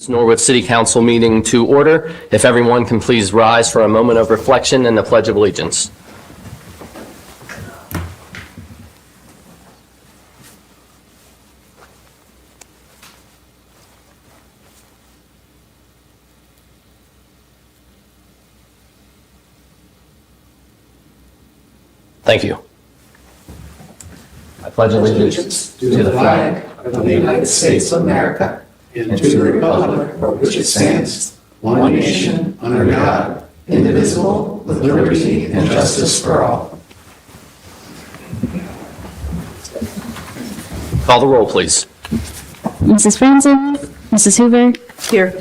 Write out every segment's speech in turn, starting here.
Norwood City Council meeting to order. If everyone can please rise for a moment of reflection and the Pledge of Allegiance. Thank you. I pledge allegiance to the flag of the United States of America and to the republic for which it stands, one nation, under God, indivisible, with liberty and justice for all. Call the roll, please. Mrs. Franzen, Mrs. Hoover. Here.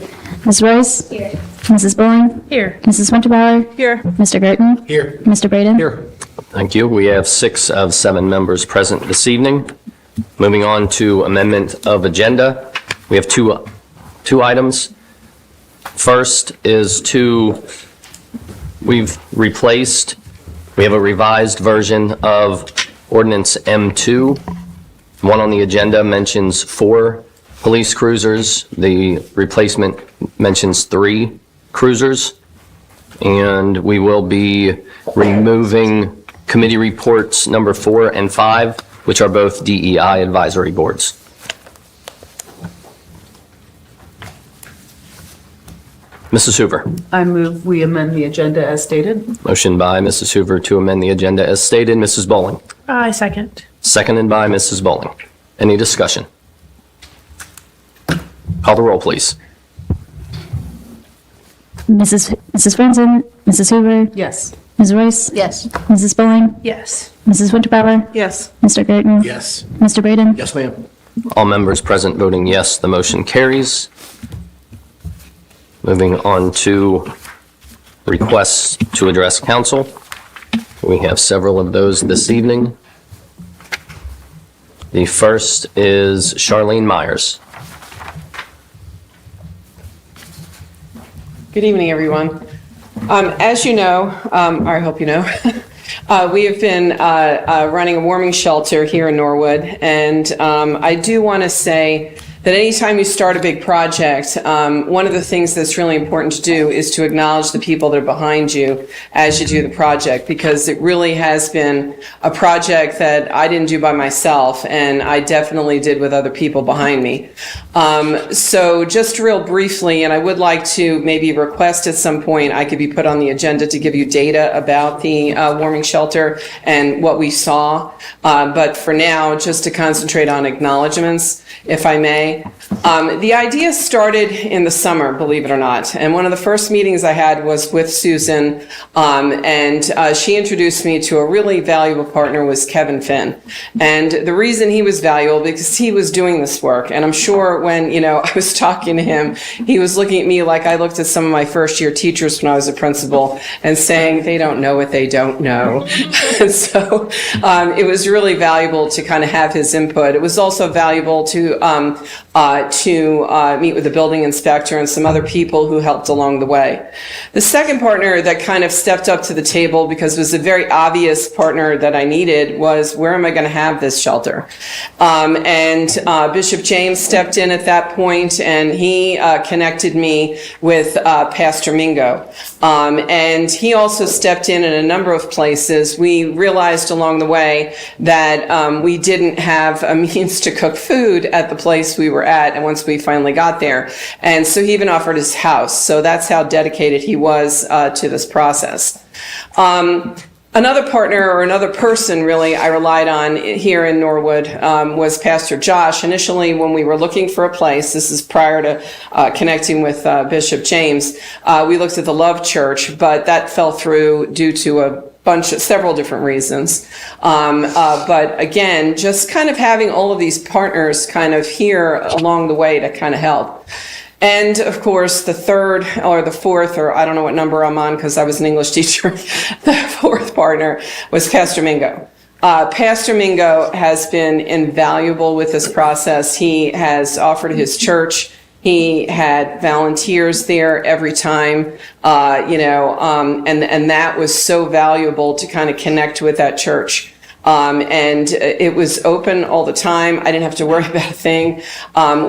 Ms. Royce. Here. Mrs. Bowling. Here. Mrs. Winterbauer. Here. Mr. Garten. Here. Mr. Braden. Here. Thank you. We have 6 of 7 members present this evening. Moving on to amendment of agenda. We have two items. First is we have a revised version of ordinance M2. One on the agenda mentions 4 police cruisers. The replacement mentions 3 cruisers. And we will be removing committee reports number 4 and 5, which are both DEI advisory boards. Mrs. Hoover. I move we amend the agenda as stated. Motion by Mrs. Hoover to amend the agenda as stated. Mrs. Bowling. I second. Seconded by Mrs. Bowling. Any discussion? Call the roll, please. Mrs. Franzen, Mrs. Hoover. Yes. Ms. Royce. Yes. Mrs. Bowling. Yes. Mrs. Winterbauer. Yes. Mr. Garten. Yes. Mr. Braden. Yes, ma'am. All members present voting yes, the motion carries. Moving on to requests to address council. We have several of those this evening. The first is Charlene Myers. Good evening, everyone. As you know, or I hope you know, we have been running a warming shelter here in Norwood, and I do want to say that anytime you start a big project, one of the things that's really important to do is to acknowledge the people that are behind you as you do the project, because it really has been a project that I didn't do by myself, and I definitely did with other people behind me. So just real briefly, and I would like to maybe request at some point I could be put on the agenda to give you data about the warming shelter and what we saw. But for now, just to concentrate on acknowledgements, if I may. The idea started in the summer, believe it or not. And one of the first meetings I had was with Susan, and she introduced me to a really valuable partner, was Kevin Finn. And the reason he was valuable, because he was doing this work. And I'm sure when, I was talking to him, he was looking at me like I looked at some of my first year teachers when I was a principal and saying, they don't know what they don't know. And so it was really valuable to kind of have his input. It was also valuable to meet with the building inspector and some other people who helped along the way. The second partner that kind of stepped up to the table, because it was a very obvious partner that I needed, was where am I going to have this shelter? And Bishop James stepped in at that point, and he connected me with Pastor Mingo. And he also stepped in a number of places. We realized along the way that we didn't have a means to cook food at the place we were at, and once we finally got there. And so he even offered his house. So that's how dedicated he was to this process. Another partner, or another person really I relied on here in Norwood, was Pastor Josh. Initially, when we were looking for a place, this is prior to connecting with Bishop James, we looked at the Love Church, but that fell through due to several different reasons. But again, just kind of having all of these partners kind of here along the way to kind of help. And of course, the third or the fourth, or I don't know what number I'm on because I was an English teacher, the fourth partner was Pastor Mingo. Pastor Mingo has been invaluable with this process. He has offered his church. He had volunteers there every time, and that was so valuable to kind of connect with that church. And it was open all the time. I didn't have to worry about a thing.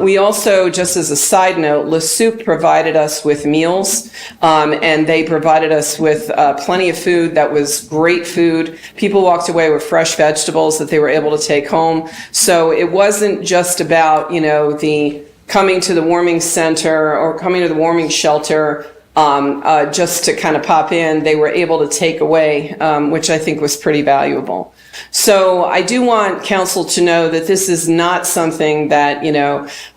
We also, just as a side note, Le Soup provided us with meals, and they provided us with plenty of food that was great food. People walked away with fresh vegetables that they were able to take home. So it wasn't just about, the coming to the warming center or coming to the warming shelter just to kind of pop in. They were able to take away, which I think was pretty valuable. So I do want council to know that this is not something that,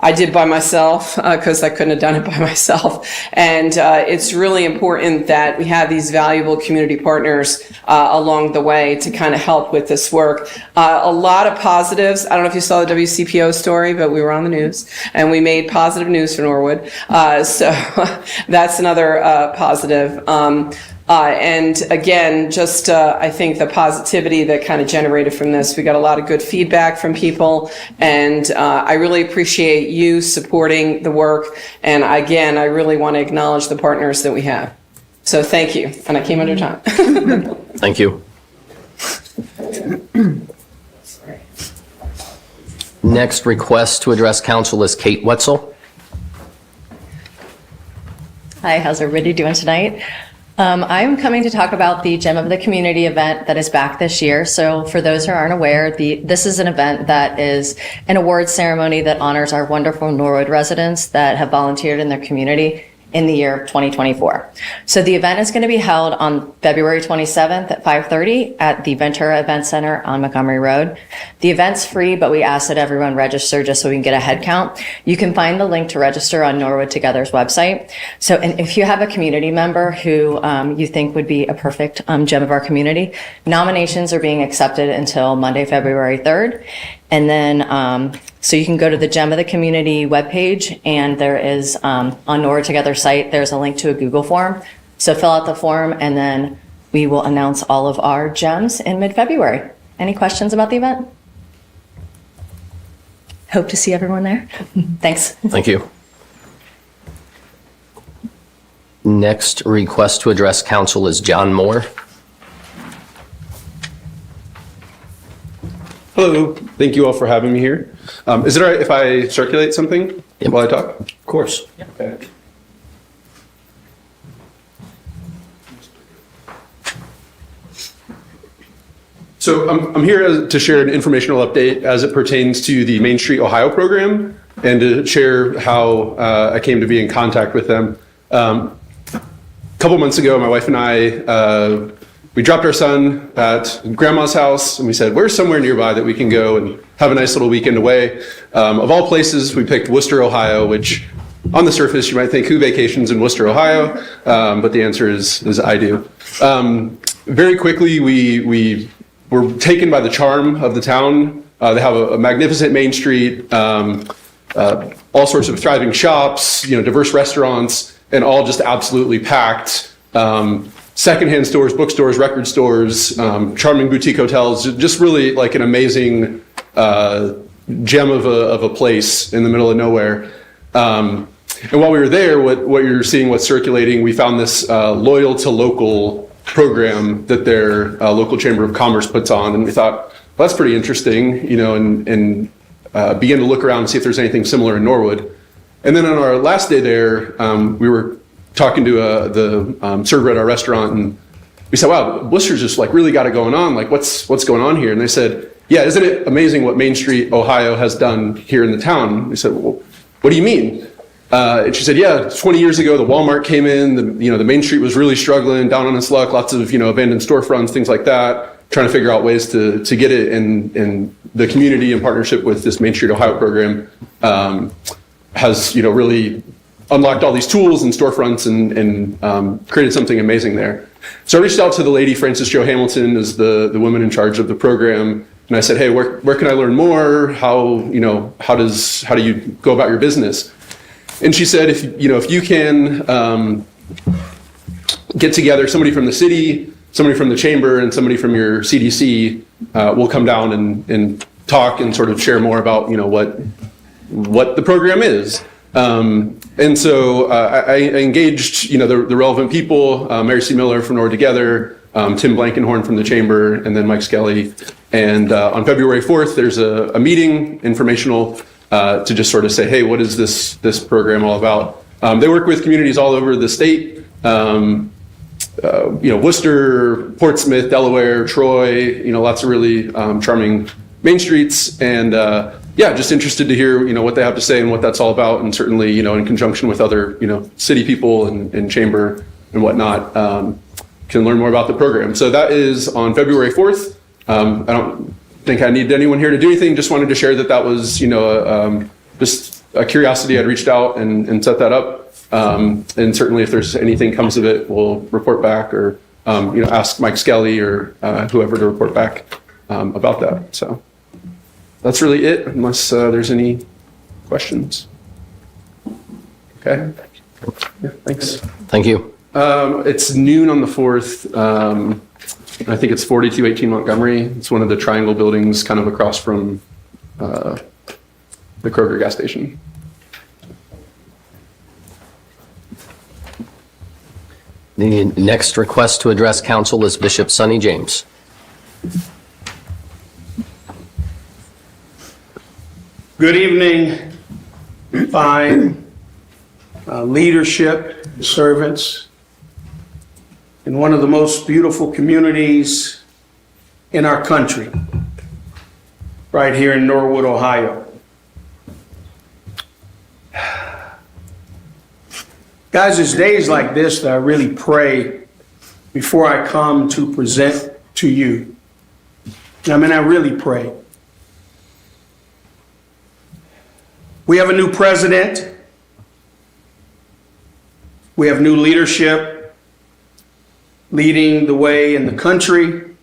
I did by myself because I couldn't have done it by myself. And it's really important that we have these valuable community partners along the way to kind of help with this work. A lot of positives. I don't know if you saw the WCPO story, but we were on the news and we made positive news for Norwood. So that's another positive. And again, just I think the positivity that kind of generated from this, we got a lot of good feedback from people, and I really appreciate you supporting the work. And again, I really want to acknowledge the partners that we have. So thank you. And I came under time. Thank you. Next request to address council is Kate Wetzel. Hi, how's everybody doing tonight? I'm coming to talk about the Gem of the Community event that is back this year. So for those who aren't aware, this is an event that is an awards ceremony that honors our wonderful Norwood residents that have volunteered in their community in the year of 2024. So the event is going to be held on February 27th at 5:30 at the Ventura Event Center on Montgomery Road. The event's free, but we ask that everyone register just so we can get a head count. You can find the link to register on Norwood Together's website. So, and if you have a community member who you think would be a perfect gem of our community, nominations are being accepted until Monday, February 3rd. And then, so you can go to the Gem of the Community webpage, and there is, on Norwood Together site, there's a link to a Google form. So fill out the form, and then we will announce all of our gems in mid-February. Any questions about the event? Hope to see everyone there. Thanks. Thank you. Next request to address council is John Moore. Hello, thank you all for having me here. Is it all right if I circulate something while I talk? Of course. Okay. So I'm here to share an informational update as it pertains to the Main Street Ohio program and to share how I came to be in contact with them. A couple months ago, my wife and I, we dropped our son at grandma's house and we said, where's somewhere nearby that we can go and have a nice little weekend away? Of all places, we picked Worcester, Ohio, which on the surface, you might think, who vacations in Worcester, Ohio? But the answer is I do. Very quickly, we were taken by the charm of the town. They have a magnificent main street, all sorts of thriving shops, diverse restaurants, and all just absolutely packed. Secondhand stores, bookstores, record stores, charming boutique hotels, just really like an amazing gem of a place in the middle of nowhere. And while we were there, what you're seeing, what's circulating, we found this Loyal to Local program that their local Chamber of Commerce puts on. And we thought, well, that's pretty interesting, and began to look around and see if there's anything similar in Norwood. And then on our last day there, we were talking to the server at our restaurant, and we said, wow, Worcester's just like really got it going on. Like what's going on here? And they said, yeah, isn't it amazing what Main Street, Ohio has done here in the town? We said, well, what do you mean? And she said, yeah, 20 years ago, the Walmart came in, the Main Street was really struggling, down on its luck, lots of, abandoned storefronts, things like that, trying to figure out ways to get it. And the community in partnership with this Main Street, Ohio program has, really unlocked all these tools and storefronts and created something amazing there. So I reached out to the lady, Frances Jo Hamilton, is the woman in charge of the program. And I said, hey, where can I learn more? How do you go about your business? And she said, if you can get together somebody from the city, somebody from the chamber, and somebody from your CDC, will come down and talk and sort of share more about, what the program is. And so I engaged, the relevant people, Mary C. Miller from Norwood Together, Tim Blankenhorn from the Chamber, and then Mike Skelly And on February 4th, there's a meeting, informational, to just sort of say, hey, what is this program all about? They work with communities all over the state, Worcester, Portsmouth, Delaware, Troy, lots of really charming main streets. And just interested to hear, what they have to say and what that's all about. And certainly, in conjunction with other, city people and chamber and whatnot, can learn more about the program. So that is on February 4th. I don't think I need anyone here to do anything. Just wanted to share that was, just a curiosity. I'd reached out and set that up. And certainly if there's anything comes of it, we'll report back or, ask Mike Skelly or whoever to report back about that. So that's really it, unless there's any questions. Okay. Yeah, thanks. Thank you. It's noon on the 4th. I think it's 4218 Montgomery. It's one of the triangle buildings kind of across from the Kroger gas station. The next request to address council is Bishop Sonny James. Good evening, fine leadership, servants, in one of the most beautiful communities in our country, right here in Norwood, Ohio. Guys, it's days like this that I really pray before I come to present to you. I really pray. We have a new president. We have new leadership leading the way in the country.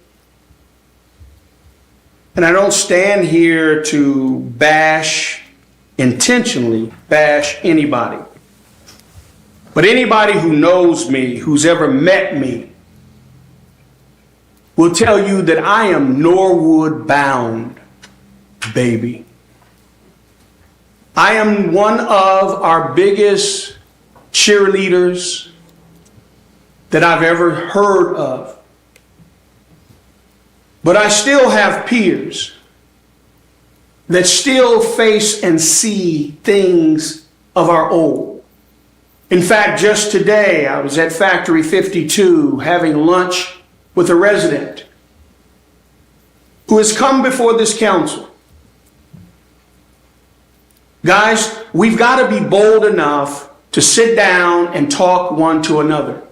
And I don't stand here to intentionally bash anybody. But anybody who knows me, who's ever met me, will tell you that I am Norwood bound, baby. I am one of our biggest cheerleaders that I've ever heard of. But I still have peers that still face and see things of our old. In fact, just today, I was at Factory 52 having lunch with a resident who has come before this council. Guys, we've got to be bold enough to sit down and talk one to another.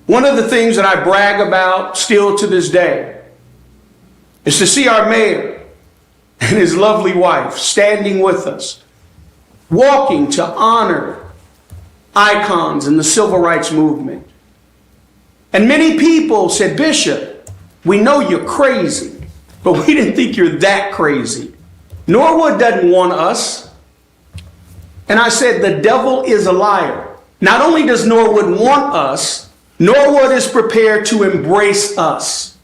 One of the things that I brag about still to this day is to see our mayor and his lovely wife standing with us, walking to honor icons in the civil rights movement. And many people said, Bishop, we know you're crazy, but we didn't think you're that crazy. Norwood doesn't want us. And I said, the devil is a liar. Not only does Norwood want us, Norwood is prepared to embrace us.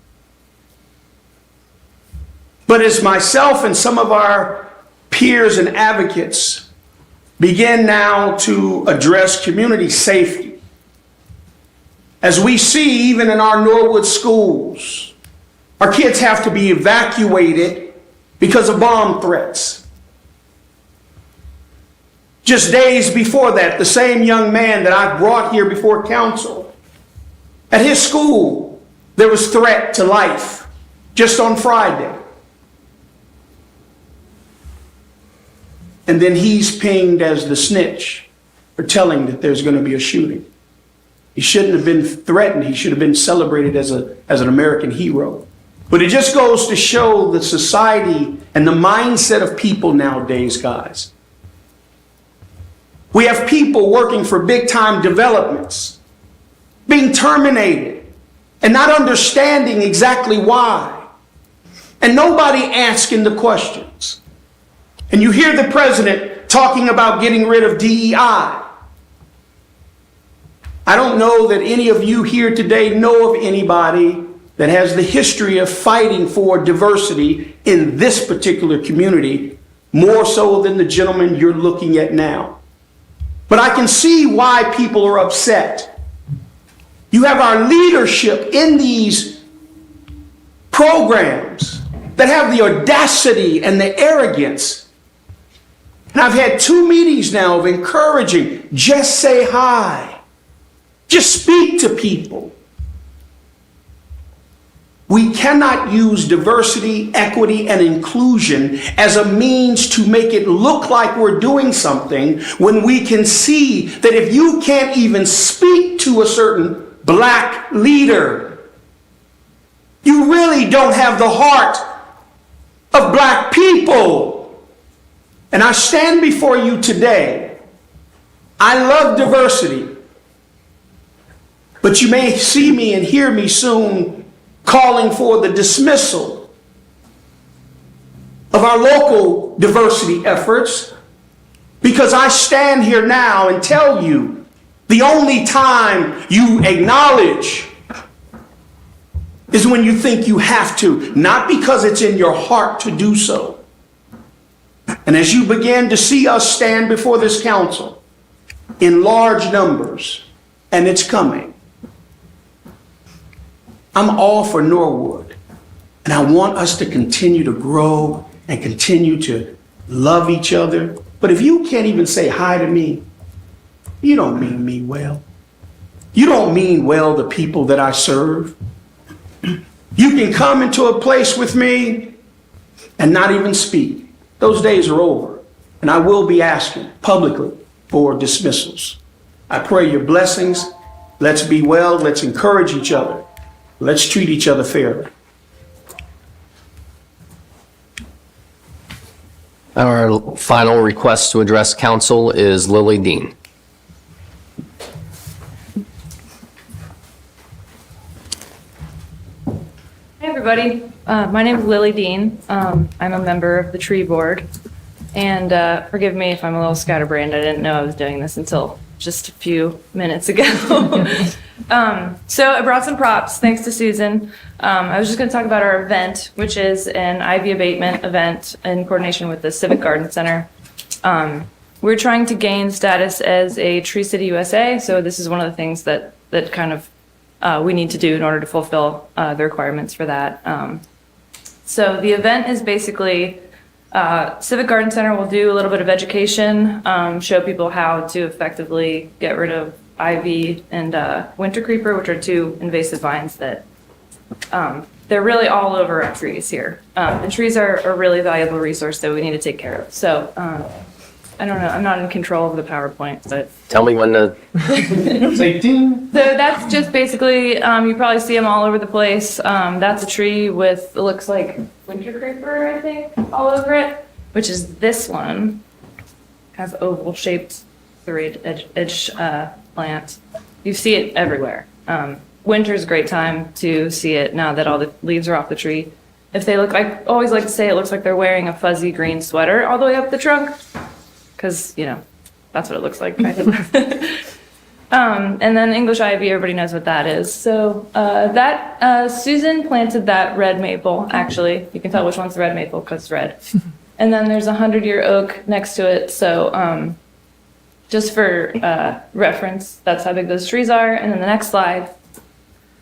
But as myself and some of our peers and advocates begin now to address community safety, as we see even in our Norwood schools, our kids have to be evacuated because of bomb threats. Just days before that, the same young man that I brought here before council, at his school, there was threat to life just on Friday. And then he's pinged as the snitch for telling that there's going to be a shooting. He shouldn't have been threatened. He should have been celebrated as an American hero. But it just goes to show the society and the mindset of people nowadays, guys. We have people working for big time developments being terminated and not understanding exactly why. And nobody asking the questions. And you hear the president talking about getting rid of DEI. I don't know that any of you here today know of anybody that has the history of fighting for diversity in this particular community, more so than the gentleman you're looking at now. But I can see why people are upset. You have our leadership in these programs that have the audacity and the arrogance. And I've had 2 meetings now of encouraging, just say hi. Just speak to people. We cannot use diversity, equity, and inclusion as a means to make it look like we're doing something when we can see that if you can't even speak to a certain black leader, you really don't have the heart of black people. And I stand before you today. I love diversity, but you may see me and hear me soon calling for the dismissal of our local diversity efforts, because I stand here now and tell you the only time you acknowledge is when you think you have to, not because it's in your heart to do so. And as you begin to see us stand before this council in large numbers, and it's coming, I'm all for Norwood, and I want us to continue to grow and continue to love each other. But if you can't even say hi to me, you don't mean me well. You don't mean well the people that I serve. You can come into a place with me and not even speak. Those days are over, and I will be asking publicly for dismissals. I pray your blessings. Let's be well. Let's encourage each other. Let's treat each other fairly. Our final request to address council is Lily Dean. Hey everybody, my name is Lily Dean. I'm a member of the tree board, and forgive me if I'm a little scatterbrained. I didn't know I was doing this until just a few minutes ago. So I brought some props, thanks to Susan. I was just going to talk about our event, which is an ivy abatement event in coordination with the Civic Garden Center. We're trying to gain status as a Tree City USA, so this is one of the things that kind of we need to do in order to fulfill the requirements for that. So the event is basically Civic Garden Center will do a little bit of education, show people how to effectively get rid of ivy and winter creeper, which are 2 invasive vines that they're really all over our trees here. And trees are a really valuable resource that we need to take care of. So I don't know, I'm not in control of the PowerPoint, but. Tell me when to, So that's just basically, you probably see them all over the place. That's a tree with, it looks like winter creeper, I think, all over it, which is this one. Has oval shaped serrated edge plant. You see it everywhere. Winter's a great time to see it now that all the leaves are off the tree. If they look, I always like to say it looks like they're wearing a fuzzy green sweater all the way up the trunk. Because, you know, that's what it looks like. And then English ivy, everybody knows what that is. So Susan planted that red maple, actually. You can tell which one's the red maple because it's red. And then there's a 100-year oak next to it. So just for reference, that's how big those trees are. And then the next slide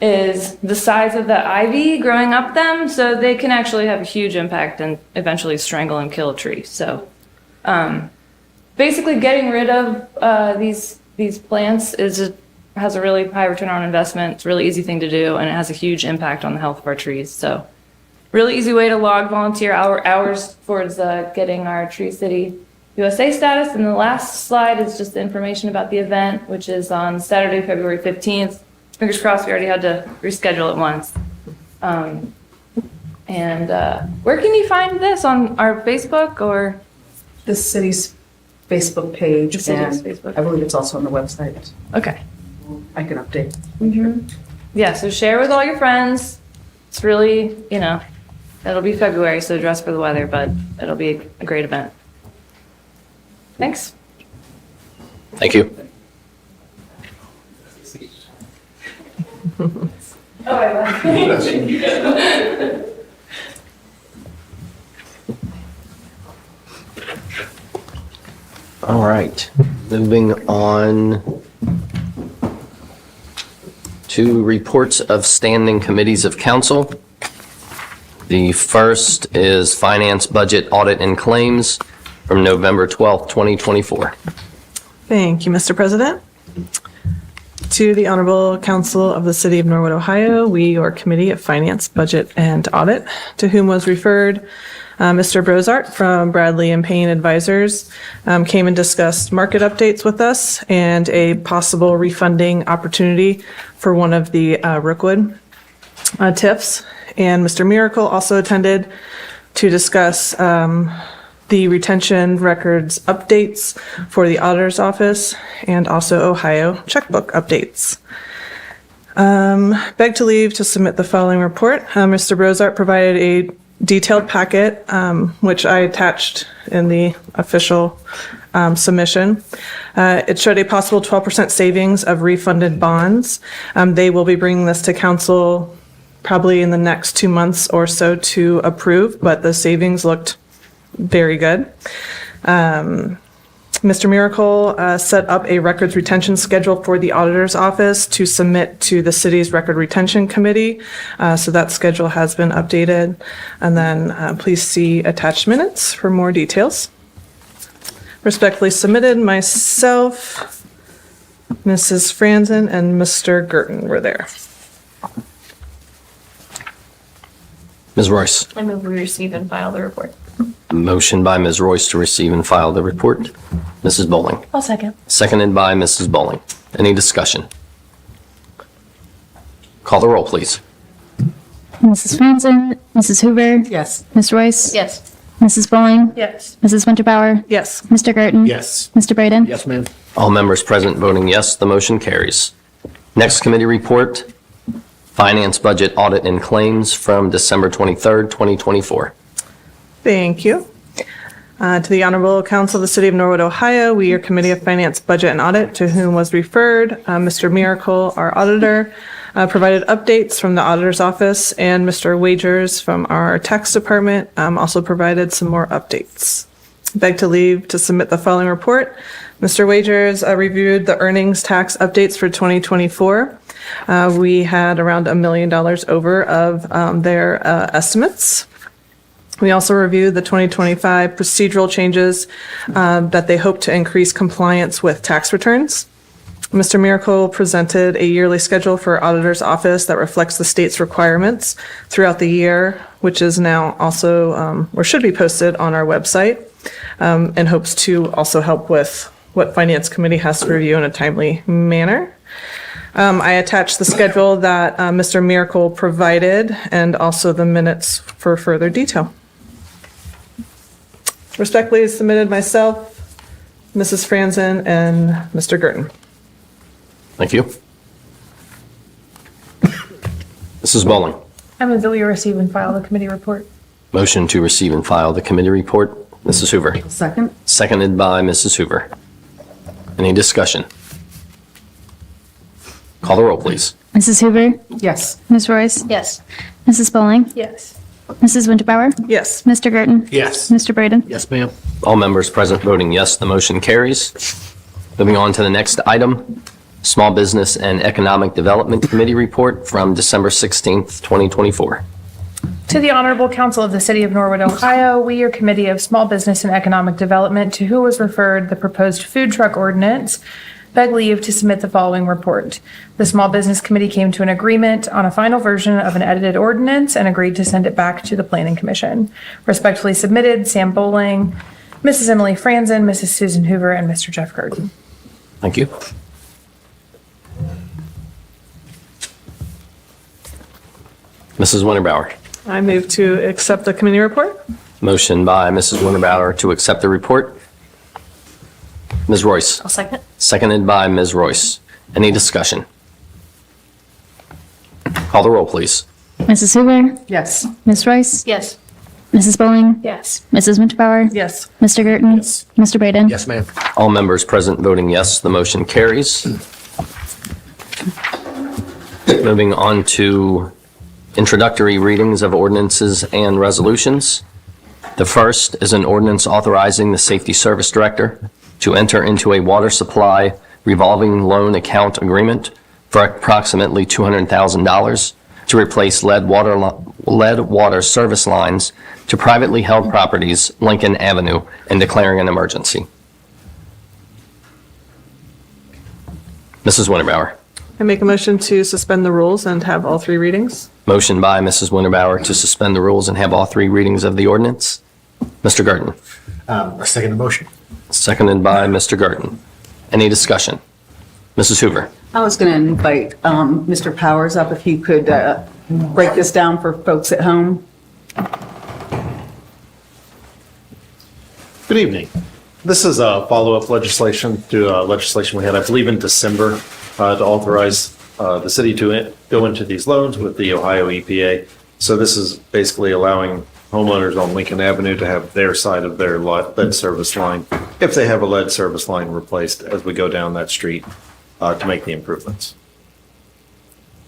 is the size of the ivy growing up them. So they can actually have a huge impact and eventually strangle and kill a tree. So basically getting rid of these plants has a really high return on investment. It's a really easy thing to do, and it has a huge impact on the health of our trees. So really easy way to log volunteer hours towards getting our Tree City USA status. And the last slide is just information about the event, which is on Saturday, February 15th. Fingers crossed, we already had to reschedule it once. Where can you find this? On our Facebook or? The city's Facebook page, The city's and Facebook. I believe it's also on the website. Okay. I can update. Yeah, so share with all your friends. It's really, it'll be February, so dress for the weather, but it'll be a great event. Thanks. thank you. All right, moving on to reports of standing committees of council. The first is Finance, Budget, Audit, and Claims from November 12th, 2024. Thank you, Mr. President. To the Honorable Council of the City of Norwood, Ohio, we, your Committee of Finance, Budget, and Audit, to whom was referred Mr. Brozart from Bradley and Payne Advisors, came and discussed market updates with us and a possible refunding opportunity for one of the Rookwood TIFs. And Mr. Miracle also attended to discuss the retention records updates for the auditor's office and also Ohio checkbook updates. Beg to leave to submit the following report. Mr. Brozart provided a detailed packet, which I attached in the official submission. It showed a possible 12% savings of refunded bonds. They will be bringing this to council probably in the next 2 months or so to approve, but the savings looked very good. Mr. Miracle set up a records retention schedule for the auditor's office to submit to the city's record retention committee. So that schedule has been updated. And then please see attached minutes for more details. Respectfully submitted, myself, Mrs. Franzen, and Mr. Girton were there. Ms. Royce. I move we receive and file the report. Motion by Ms. Royce to receive and file the report. Mrs. Bowling. I'll second. Seconded by Mrs. Bowling. Any discussion? Call the roll, please. Mrs. Franzen, Mrs. Hoover, Yes. Ms. Royce, Yes. Mrs. Bowling, Yes. Mrs. Winterbauer, Yes. Mr. Girton. Yes. Mr. Braden. Yes, ma'am. All members present voting yes, the motion carries. Next committee report, Finance, Budget, Audit, and Claims from December 23rd, 2024. Thank you. To the Honorable Council of the City of Norwood, Ohio, we, your Committee of Finance, Budget, and Audit, to whom was referred Mr. Miracle, our auditor, provided updates from the auditor's office, and Mr. Wagers from our tax department also provided some more updates. Beg to leave to submit the following report. Mr. Wagers reviewed the earnings tax updates for 2024. We had around $1 million over of their estimates. We also reviewed the 2025 procedural changes that they hope to increase compliance with tax returns. Mr. Miracle presented a yearly schedule for auditor's office that reflects the state's requirements throughout the year, which is now also, or should be posted on our website, and hopes to also help with what Finance Committee has to review in a timely manner. I attached the schedule that Mr. Miracle provided and also the minutes for further detail. Respectfully submitted myself, Mrs. Franzen, and Mr. Girton. Thank you. Mrs. Bowling. I move that we receive and file the committee report. Motion to receive and file the committee report. Mrs. Hoover. Second? Seconded by Mrs. Hoover. Any discussion? Call the roll, please. Mrs. Hoover, Yes. Ms. Royce, Yes. Mrs. Bowling, Yes. Mrs. Winterbauer, Yes. Mr. Girton. Yes. Mr. Braden. Yes, ma'am. All members present voting yes, the motion carries. Moving on to the next item, Small Business and Economic Development Committee report from December 16th, 2024. To the Honorable Council of the City of Norwood, Ohio, we, your Committee of Small Business and Economic Development, to who was referred the proposed food truck ordinance, beg leave to submit the following report. The Small Business Committee came to an agreement on a final version of an edited ordinance and agreed to send it back to the Planning Commission. Respectfully submitted, Sam Bowling, Mrs. Emily Franzen, Mrs. Susan Hoover, and Mr. Jeff Girton. Thank you. Mrs. Winterbauer. I move to accept the committee report. Motion by Mrs. Winterbauer to accept the report. Ms. Royce. I'll second. Seconded by Ms. Royce. Any discussion? Call the roll, please. Mrs. Hoover, Yes. Ms. Royce, Yes. Mrs. Bowling, Yes. Mrs. Winterbauer, Yes. Mr. Girton. Yes. Mr. Braden. Yes, ma'am. All members present voting yes, the motion carries. Moving on to introductory readings of ordinances and resolutions. The first is an ordinance authorizing the Safety Service Director to enter into a water supply revolving loan account agreement for approximately $200,000 to replace lead water service lines to privately held properties, Lincoln Avenue, and declaring an emergency. Mrs. Winterbauer. I make a motion to suspend the rules and have all three readings. Motion by Mrs. Winterbauer to suspend the rules and have all three readings of the ordinance. Mr. Garten. I second the motion. Seconded by Mr. Garten. Any discussion? Mrs. Hoover. I was going to invite Mr. Powers up if he could break this down for folks at home. Good evening. This is a follow-up legislation to legislation we had, I believe, in December to authorize the city to go into these loans with the Ohio EPA. So this is basically allowing homeowners on Lincoln Avenue to have their side of their lead service line, if they have a lead service line replaced as we go down that street to make the improvements.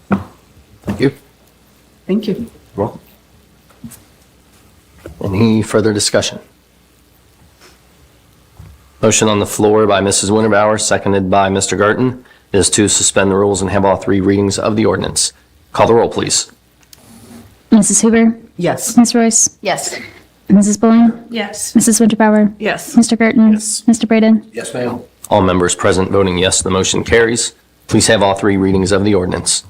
Thank you. Thank you. Welcome. Any further discussion? Motion on the floor by Mrs. Winterbauer, seconded by Mr. Garten, is to suspend the rules and have all three readings of the ordinance. Call the roll, please. Mrs. Hoover. Yes. Ms. Royce. Yes. Mrs. Bowling. Yes. Mrs. Winterbauer. Yes. Mr. Garten. Yes. Mr. Braden. Yes, ma'am. All members present voting yes, the motion carries. Please have all three readings of the ordinance.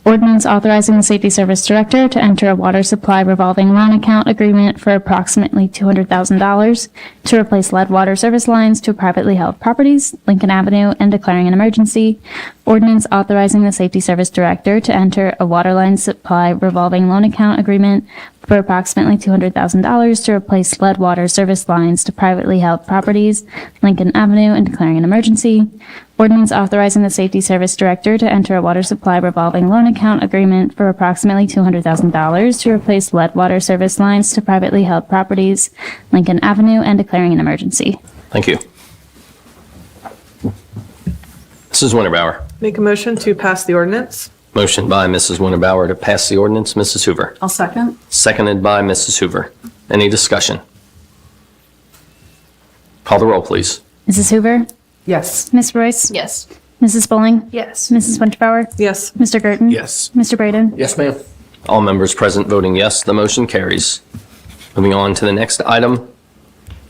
Ordinance authorizing the Safety Service Director to enter a water supply revolving loan account agreement for approximately $200,000 to replace lead water service lines to privately held properties, Lincoln Avenue, and declaring an emergency. Ordinance authorizing the Safety Service Director to enter a water line supply revolving loan account agreement for approximately $200,000 to replace lead water service lines to privately held properties, Lincoln Avenue, and declaring an emergency. Ordinance authorizing the Safety Service Director to enter a water supply revolving loan account agreement for approximately $200,000 to replace lead water service lines to privately held properties, Lincoln Avenue, and declaring an emergency. Thank you. Mrs. Winterbauer. Make a motion to pass the ordinance. Motion by Mrs. Winterbauer to pass the ordinance. Mrs. Hoover. I'll second. Seconded by Mrs. Hoover. Any discussion? Call the roll, please. Mrs. Hoover. Yes. Ms. Royce. Yes. Mrs. Bowling. Yes. Mrs. Winterbauer. Yes. Mr. Garten. Yes. Mr. Braden. Yes, ma'am. All members present voting yes, the motion carries. Moving on to the next item,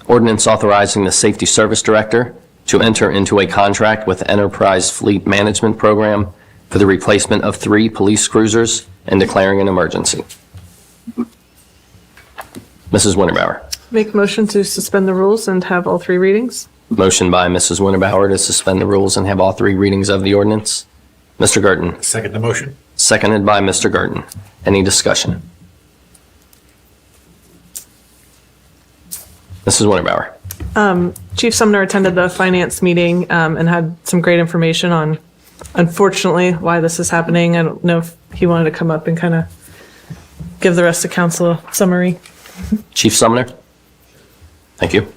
ordinance authorizing the Safety Service Director to enter into a contract with Enterprise Fleet Management Program for the replacement of 3 police cruisers and declaring an emergency. Mrs. Winterbauer. Make a motion to suspend the rules and have all three readings. Motion by Mrs. Winterbauer to suspend the rules and have all 3 readings of the ordinance. Mr. Garten. Second the motion. Seconded by Mr. Garten. Any discussion? Mrs. Winterbauer. Chief Sumner attended the finance meeting and had some great information on, unfortunately, why this is happening. I don't know if he wanted to come up and kind of give the rest of council a summary. Chief Sumner. Thank you.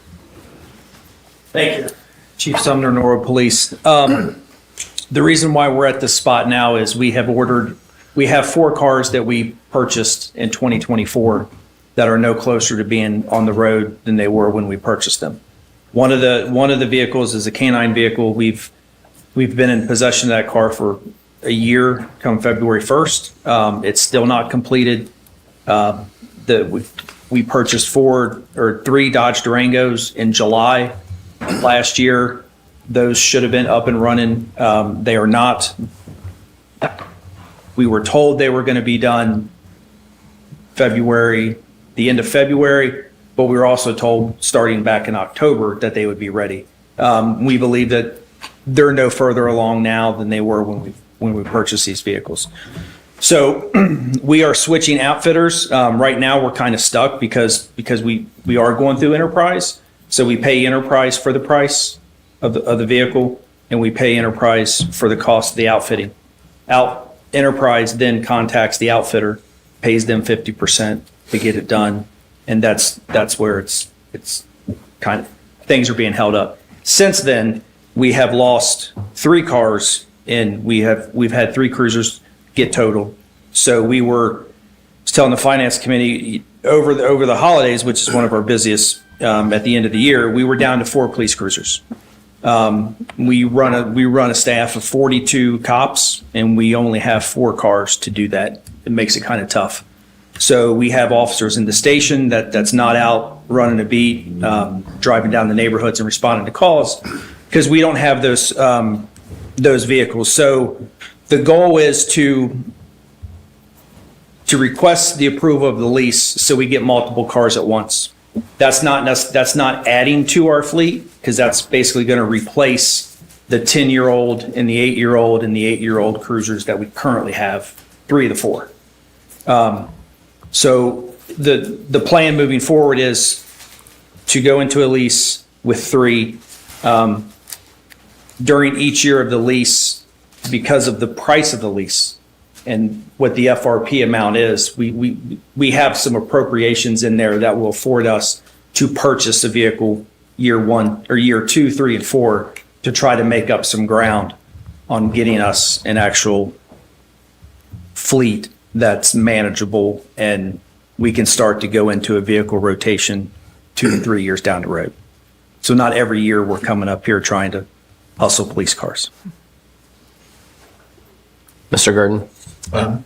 Thank you. Chief Sumner, Norwood Police. The reason why we're at this spot now is we have 4 cars that we purchased in 2024 that are no closer to being on the road than they were when we purchased them. One of the vehicles is a canine vehicle. We've been in possession of that car for a year come February 1st. It's still not completed. We purchased 3 Dodge Durangos in July last year. Those should have been up and running. They are not. We were told they were going to be done the end of February, but we were also told starting back in October that they would be ready. We believe that they're no further along now than they were when we purchased these vehicles. So we are switching outfitters. Right now, we're kind of stuck because we are going through Enterprise. So we pay Enterprise for the price of the vehicle, and we pay Enterprise for the cost of the outfitting. Enterprise then contacts the outfitter, pays them 50% to get it done, and that's where it's kind of things are being held up. Since then, we have lost 3 cars, and we've had 3 cruisers get totaled. So I was telling the finance committee over the holidays, which is one of our busiest at the end of the year, we were down to 4 police cruisers. We run a staff of 42 cops, and we only have 4 cars to do that. it makes it kind of tough. So we have officers in the station that's not out running a beat, driving down the neighborhoods and responding to calls, because we don't have those vehicles. So the goal is to request the approval of the lease so we get multiple cars at once. That's not adding to our fleet, because that's basically going to replace the 10-year-old and the 8-year-old and the 8-year-old cruisers that we currently have, 3 of the 4. So the plan moving forward is to go into a lease with 3. During each year of the lease, because of the price of the lease and what the FRP amount is, we have some appropriations in there that will afford us to purchase a vehicle year 1 or year 2, 3, and 4 to try to make up some ground on getting us an actual fleet that's manageable, and we can start to go into a vehicle rotation 2 to 3 years down the road. So not every year we're coming up here trying to hustle police cars. Mr. Gurdon?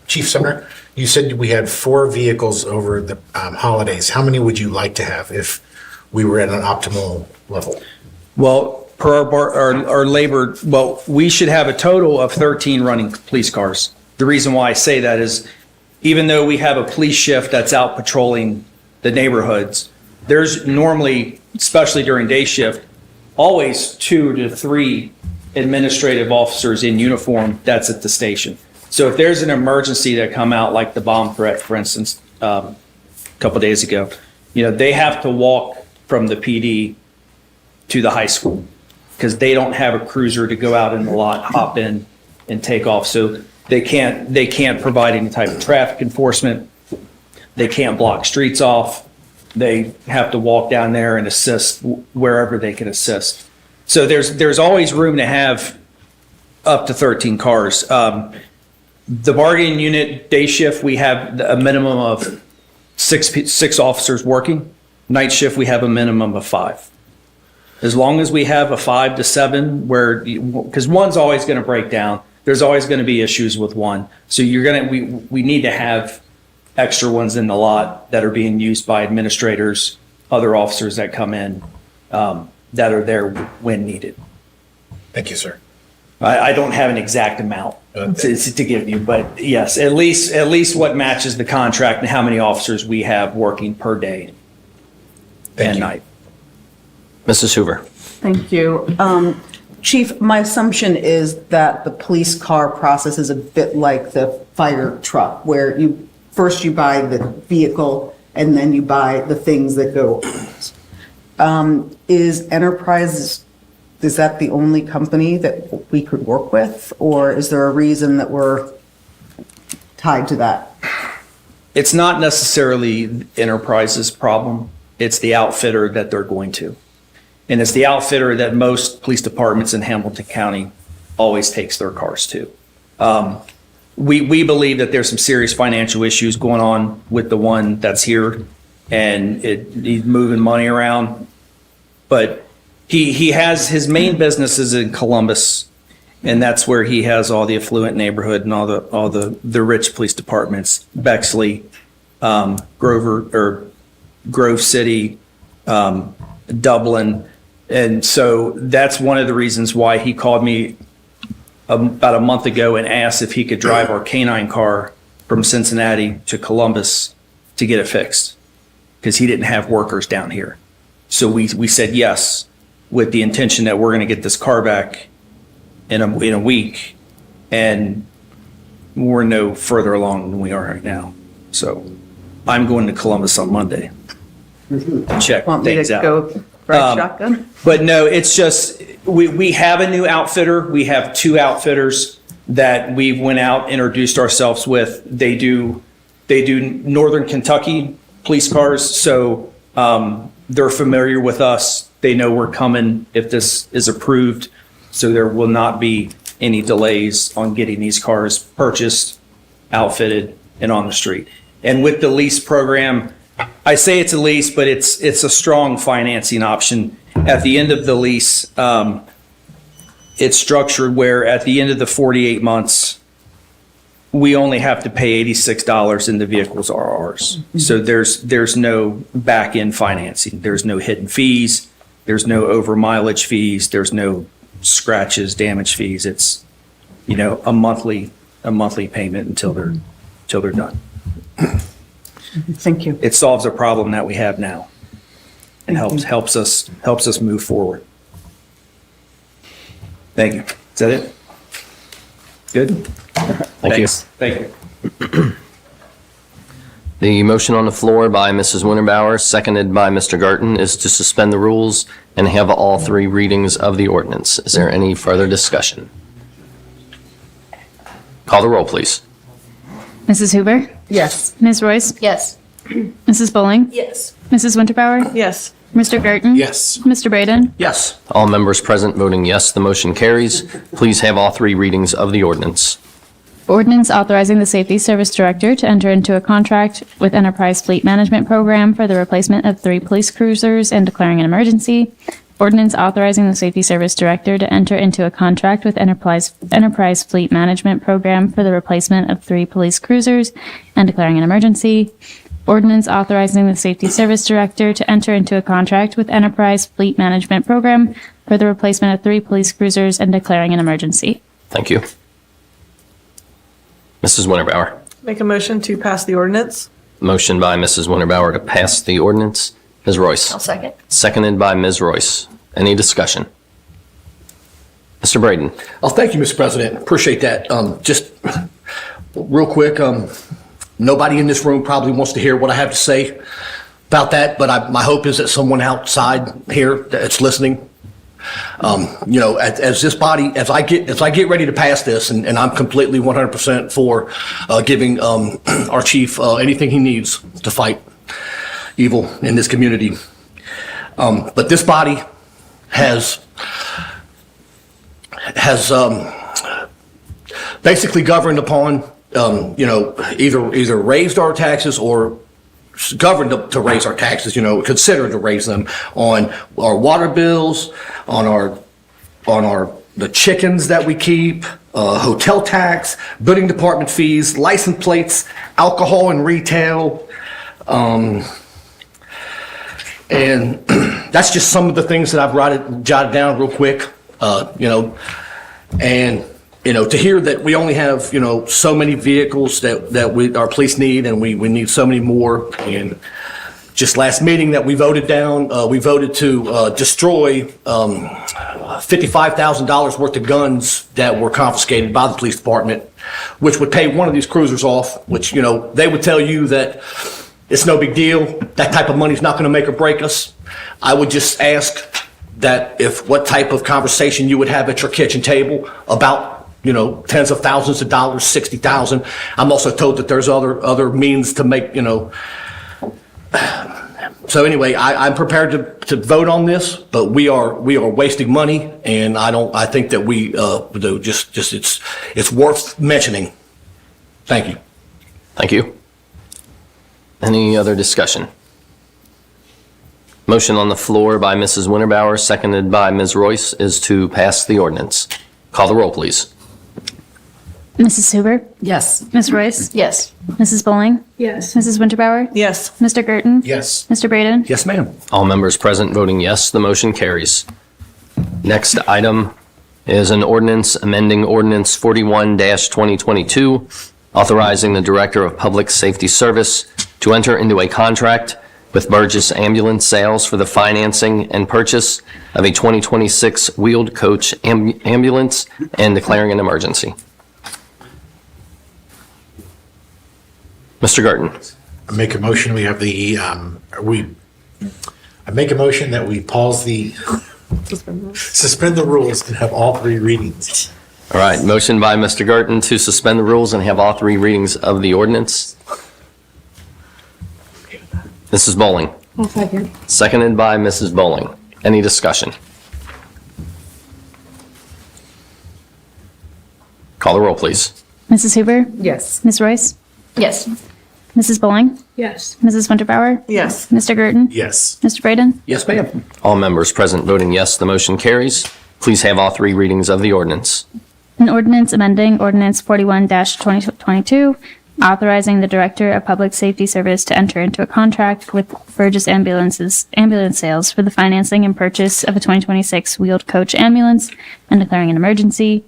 Chief Sumner, you said we had 4 vehicles over the holidays. How many would you like to have if we were at an optimal level? Well, per our labor, we should have a total of 13 running police cars. The reason why I say that is, even though we have a police shift that's out patrolling the neighborhoods, there's normally, especially during day shift, always 2 to 3 administrative officers in uniform that's at the station. So if there's an emergency that come out, like the bomb threat, for instance, a couple of days ago, they have to walk from the PD to the high school because they don't have a cruiser to go out in the lot, hop in, and take off. So they can't provide any type of traffic enforcement. They can't block streets off. They have to walk down there and assist wherever they can assist. So there's always room to have up to 13 cars. The bargaining unit day shift, we have a minimum of six officers working. Night shift, we have a minimum of 5. As long as we have a 5 to 7, because one's always going to break down. There's always going to be issues with one. So we need to have extra ones in the lot that are being used by administrators, other officers that come in, that are there when needed. Thank you, sir. I don't have an exact amount to give you, but yes, at least what matches the contract and how many officers we have working per day and night. Mrs. Hoover? Thank you. Chief, my assumption is that the police car process is a bit like the fire truck, where you buy the vehicle and then you buy the things that go. Is Enterprise, is that the only company that we could work with, or is there a reason that we're tied to that? It's not necessarily Enterprise's problem. It's the outfitter that they're going to. And it's the outfitter that most police departments in Hamilton County always takes their cars to. We believe that there's some serious financial issues going on with the one that's here, and he's moving money around. But he has his main business is in Columbus, and that's where he has all the affluent neighborhood and all the rich police departments, Bexley, Grove City, Dublin. And so that's one of the reasons why he called me about a month ago and asked if he could drive our canine car from Cincinnati to Columbus to get it fixed, because he didn't have workers down here. So we said yes, with the intention that we're going to get this car back in a week, and we're no further along than we are right now. So I'm going to Columbus on Monday to check Want me things to out. go ride shotgun? But no, it's just, we have a new outfitter. We have 2 outfitters that we went out, introduced ourselves with. They do Northern Kentucky police cars, so they're familiar with us. They know we're coming if this is approved, so there will not be any delays on getting these cars purchased, outfitted, and on the street. And with the lease program, I say it's a lease, but it's a strong financing option. At the end of the lease, it's structured where at the end of the 48 months, we only have to pay $86 and the vehicles are ours. So there's no back-end financing. There's no hidden fees. There's no over mileage fees. There's no scratches, damage fees. It's, a monthly payment until they're done. Thank you. It solves a problem that we have now and helps us move forward. Thank you. Is that it? Good? Thank you. Thank you. The motion on the floor by Mrs. Winterbauer, seconded by Mr. Garten, is to suspend the rules and have all three readings of the ordinance. Is there any further discussion? Call the roll, please. Mrs. Hoover? Yes. Ms. Royce? Yes. Mrs. Bowling? Yes. Mrs. Winterbauer? Yes. Mr. Garten? Yes. Mr. Braden? Yes. All members present voting yes, the motion carries. Please have all three readings of the ordinance. Ordinance authorizing the Safety Service Director to enter into a contract with Enterprise Fleet Management Program for the replacement of 3 police cruisers and declaring an emergency. Ordinance authorizing the Safety Service Director to enter into a contract with Enterprise Fleet Management Program for the replacement of 3 police cruisers and declaring an emergency. Ordinance authorizing the Safety Service Director to enter into a contract with Enterprise Fleet Management Program for the replacement of 3 police cruisers and declaring an emergency. Thank you. Mrs. Winterbauer. Make a motion to pass the ordinance. Motion by Mrs. Winterbauer to pass the ordinance. Ms. Royce. I'll second. Seconded by Ms. Royce. Any discussion? Mr. Braden. Oh, thank you, Mr. President. Appreciate that. Just real quick, nobody in this room probably wants to hear what I have to say about that, but my hope is that someone outside here that's listening, as this body, as I get ready to pass this, and I'm completely 100% for giving our chief anything he needs to fight evil in this community. But this body has basically governed upon, either raised our taxes or governed to raise our taxes, consider to raise them on our water bills, on the chickens that we keep, hotel tax, building department fees, license plates, alcohol and retail. And that's just some of the things that I've jotted down real quick, to hear that we only have, so many vehicles that our police need, and we need so many more. And just last meeting that we voted down, we voted to destroy $55,000 worth of guns that were confiscated by the police department, which would pay one of these cruisers off, which, they would tell you that it's no big deal. That type of money's not going to make or break us. I would just ask that what type of conversation you would have at your kitchen table about, tens of thousands of dollars, 60,000. I'm also told that there's other means to make, So anyway, I'm prepared to vote on this, but we are wasting money, and I think that we it's worth mentioning. Thank you. Thank you. Any other discussion? Motion on the floor by Mrs. Winterbauer, seconded by Ms. Royce, is to pass the ordinance. Call the roll, please. Mrs. Hoover? Yes. Ms. Royce? Yes. Mrs. Bowling? Yes. Mrs. Winterbauer? Yes. Mr. Garten? Yes. Mr. Braden? Yes, ma'am. All members present voting yes, the motion carries. Next item is an ordinance amending Ordinance 41-2022, authorizing the Director of Public Safety Service to enter into a contract with Burgess Ambulance Sales for the financing and purchase of a 2026 wheeled coach ambulance and declaring an emergency. Mr. Garten. I make a motion, we have the, I make a motion that we pause suspend the rules and have all three readings. All right, motion by Mr. Garten to suspend the rules and have all three readings of the ordinance. Mrs. Bowling. I'll second. Seconded by Mrs. Bowling. Any discussion? Call the roll, please. Mrs. Hoover? Yes. Ms. Royce? Yes. Mrs. Bowling? Yes. Mrs. Winterbauer? Yes. Mr. Garten? Yes. Mr. Braden? Yes, ma'am. All members present voting yes, the motion carries. Please have all three readings of the ordinance. An ordinance amending Ordinance 41-2022, authorizing the Director of Public Safety Service to enter into a contract with Burgess ambulance sales for the financing and purchase of a 2026 wheeled coach ambulance and declaring an emergency.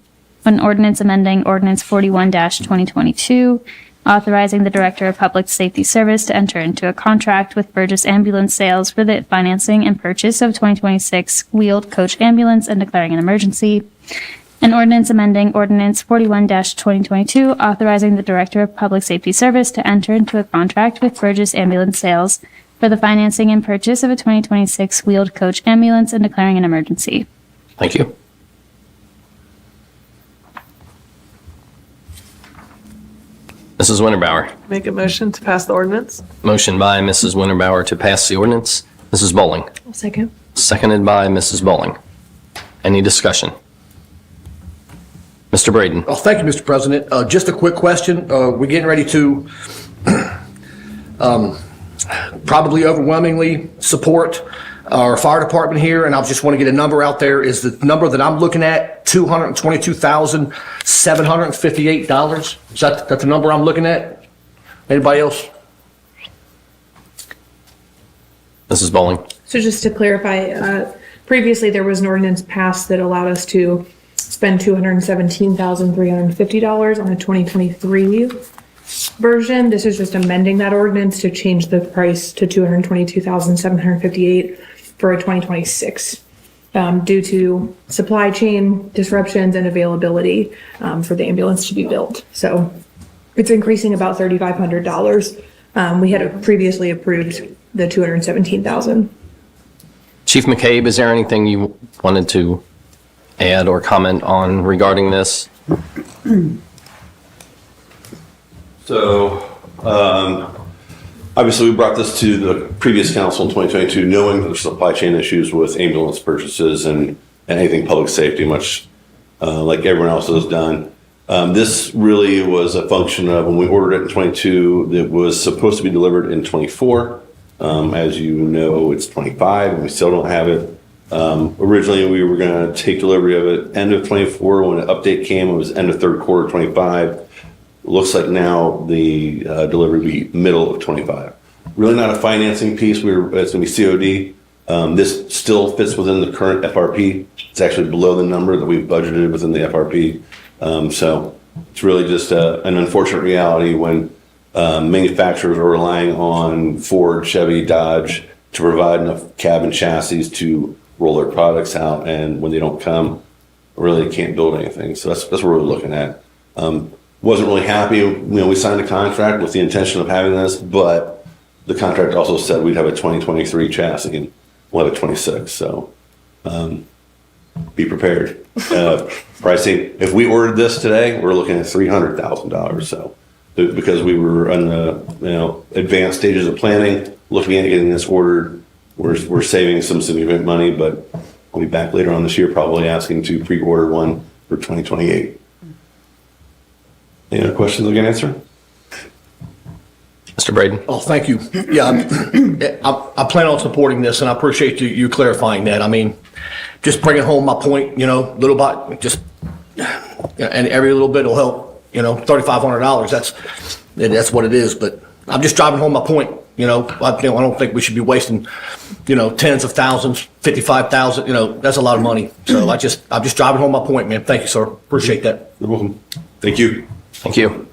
An ordinance amending Ordinance 41-2022, authorizing the Director of Public Safety Service to enter into a contract with Burgess Ambulance Sales for the financing and purchase of 2026 wheeled coach ambulance and declaring an emergency. An ordinance amending Ordinance 41-2022, authorizing the Director of Public Safety Service to enter into a contract with Burgess Ambulance Sales for the financing and purchase of a 2026 wheeled coach ambulance and declaring an emergency. Thank you. Mrs. Winterbauer. Make a motion to pass the ordinance. Motion by Mrs. Winterbauer to pass the ordinance. Mrs. Bowling. Second. Seconded by Mrs. Bowling. Any discussion? Mr. Braden. Oh, thank you, Mr. President. Just a quick question. We're getting ready to probably overwhelmingly support our fire department here, and I just want to get a number out there. Is the number that I'm looking at $222,758? Is that the number I'm looking at? Anybody else? Mrs. Bowling. So just to clarify, previously there was an ordinance passed that allowed us to spend $217,350 on a 2023 version. This is just amending that ordinance to change the price to $222,758 for a 2026 due to supply chain disruptions and availability for the ambulance to be built. So it's increasing about $3,500. We had previously approved the $217,000. Chief McCabe, is there anything you wanted to add or comment on regarding this? So, obviously, we brought this to the previous council in 2022, knowing that there's supply chain issues with ambulance purchases and anything public safety, much like everyone else has done. This really was a function of when we ordered it in 22, it was supposed to be delivered in 24. As you know, it's 25 and we still don't have it. Originally, we were going to take delivery of it end of 24. When an update came, it was end of third quarter 25. Looks like now the delivery will be middle of 25. Really not a financing piece. It's going to be COD. This still fits within the current FRP. It's actually below the number that we've budgeted within the FRP. So it's really just an unfortunate reality when manufacturers are relying on Ford, Chevy, Dodge to provide enough cab and chassis to roll their products out, and when they don't come, really can't build anything. So that's what we're looking at. Wasn't really happy. We signed a contract with the intention of having this, but the contract also said we'd have a 2023 chassis and we'll have a 26. So be prepared. Pricing, if we ordered this today, we're looking at $300,000. So because we were on the advanced stages of planning, looking at getting this ordered, we're saving some significant money, but we'll be back later on this year probably asking to pre-order one for 2028. Any other questions I can answer? Mr. Braden. Oh, thank you. Yeah, I plan on supporting this, and I appreciate you clarifying that. I mean, just bringing home my point, little by just, and every little bit will help. $3,500. That's what it is. But I'm just driving home my point. I don't think we should be wasting, tens of thousands, 55,000. That's a lot of money. So I'm just driving home my point, man. Thank you, sir. Appreciate that. You're welcome. Thank you. Thank you.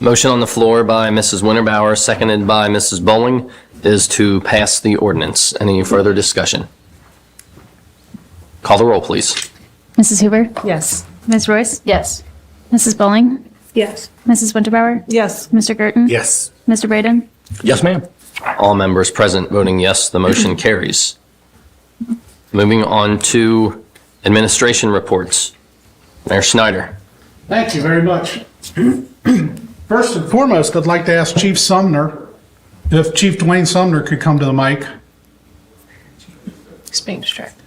Motion on the floor by Mrs. Winterbauer, seconded by Mrs. Bowling, is to pass the ordinance. Any further discussion? Call the roll, please. Mrs. Hoover? Yes. Ms. Royce? Yes. Mrs. Bowling? Yes. Mrs. Winterbauer? Yes. Mr. Gerton? Yes. Mr. Braden? Yes, ma'am. All members present voting yes, the motion carries. Moving on to administration reports. Mayor Schneider. Thank you very much. First and foremost, I'd like to ask Chief Sumner if Chief Dwayne Sumner could come to the mic. He's being distracted.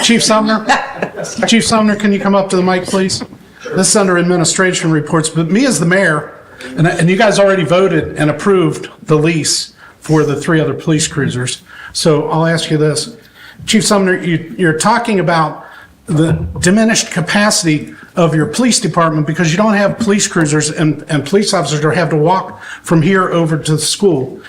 Chief Sumner? Chief Sumner, can you come up to the mic, please? This is under administration reports, but me as the mayor, and you guys already voted and approved the lease for the 3 other police cruisers. So I'll ask you this. Chief Sumner, you're talking about the diminished capacity of your police department because you don't have police cruisers and police officers are have to walk from here over to the school.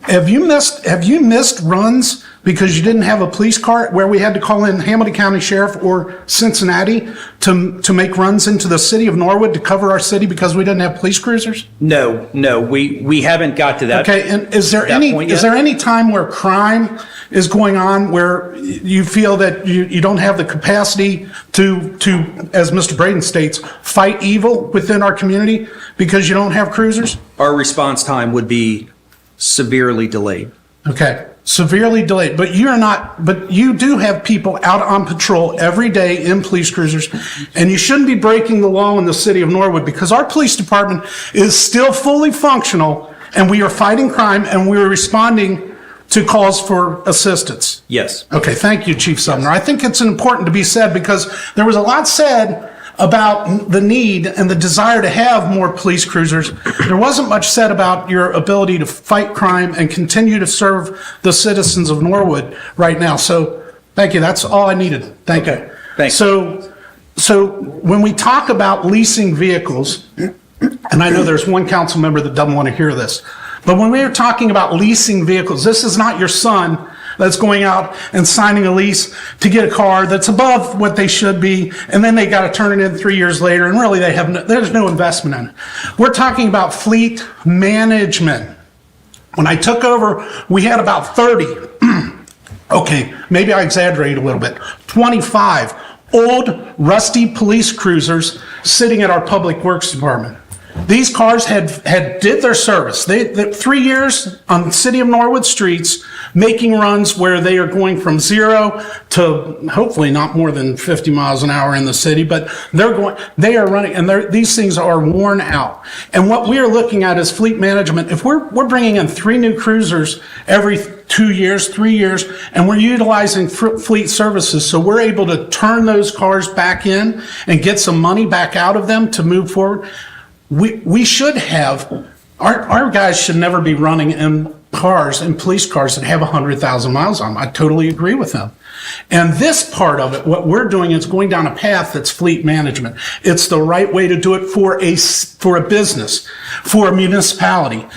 Have you missed runs because you didn't have a police car where we had to call in Hamilton County Sheriff or Cincinnati to make runs into the city of Norwood to cover our city because we didn't have police cruisers? No, we haven't got to that. Okay, and is there point yet. any time where crime is going on where you feel that you don't have the capacity to, as Mr. Braden states, fight evil within our community because you don't have cruisers? Our response time would be severely delayed. Okay, severely delayed, but you do have people out on patrol every day in police cruisers, and you shouldn't be breaking the law in the city of Norwood because our police department is still fully functional, and we are fighting crime, and we are responding to calls for assistance. Yes. Okay, thank you, Chief Sumner. I think it's important to be said because there was a lot said about the need and the desire to have more police cruisers. There wasn't much said about your ability to fight crime and continue to serve the citizens of Norwood right now. So thank you. That's all I needed. Thank you. Thanks. So when we talk about leasing vehicles, and I know there's one council member that doesn't want to hear this, but when we are talking about leasing vehicles, this is not your son that's going out and signing a lease to get a car that's above what they should be, and then they got to turn it in 3 years later, and really there's no investment in it. We're talking about fleet management. When I took over, we had about 30, okay, maybe I exaggerate a little bit, 25 old rusty police cruisers sitting at our Public Works Department. These cars had did their service. They 3 years on City of Norwood streets, making runs where they are going from 0 to hopefully not more than 50 miles an hour in the city, but they are running, and these things are worn out. And what we are looking at is fleet management. If we're bringing in 3 new cruisers every 2 years, 3 years, and we're utilizing fleet services, so we're able to turn those cars back in and get some money back out of them to move forward. We should have, our guys should never be running in cars, in police cars that have 100,000 miles on them. I totally agree with them. And this part of it, what we're doing is going down a path that's fleet management. It's the right way to do it for a business, for a municipality.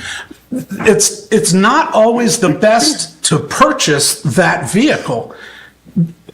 It's not always the best to purchase that vehicle.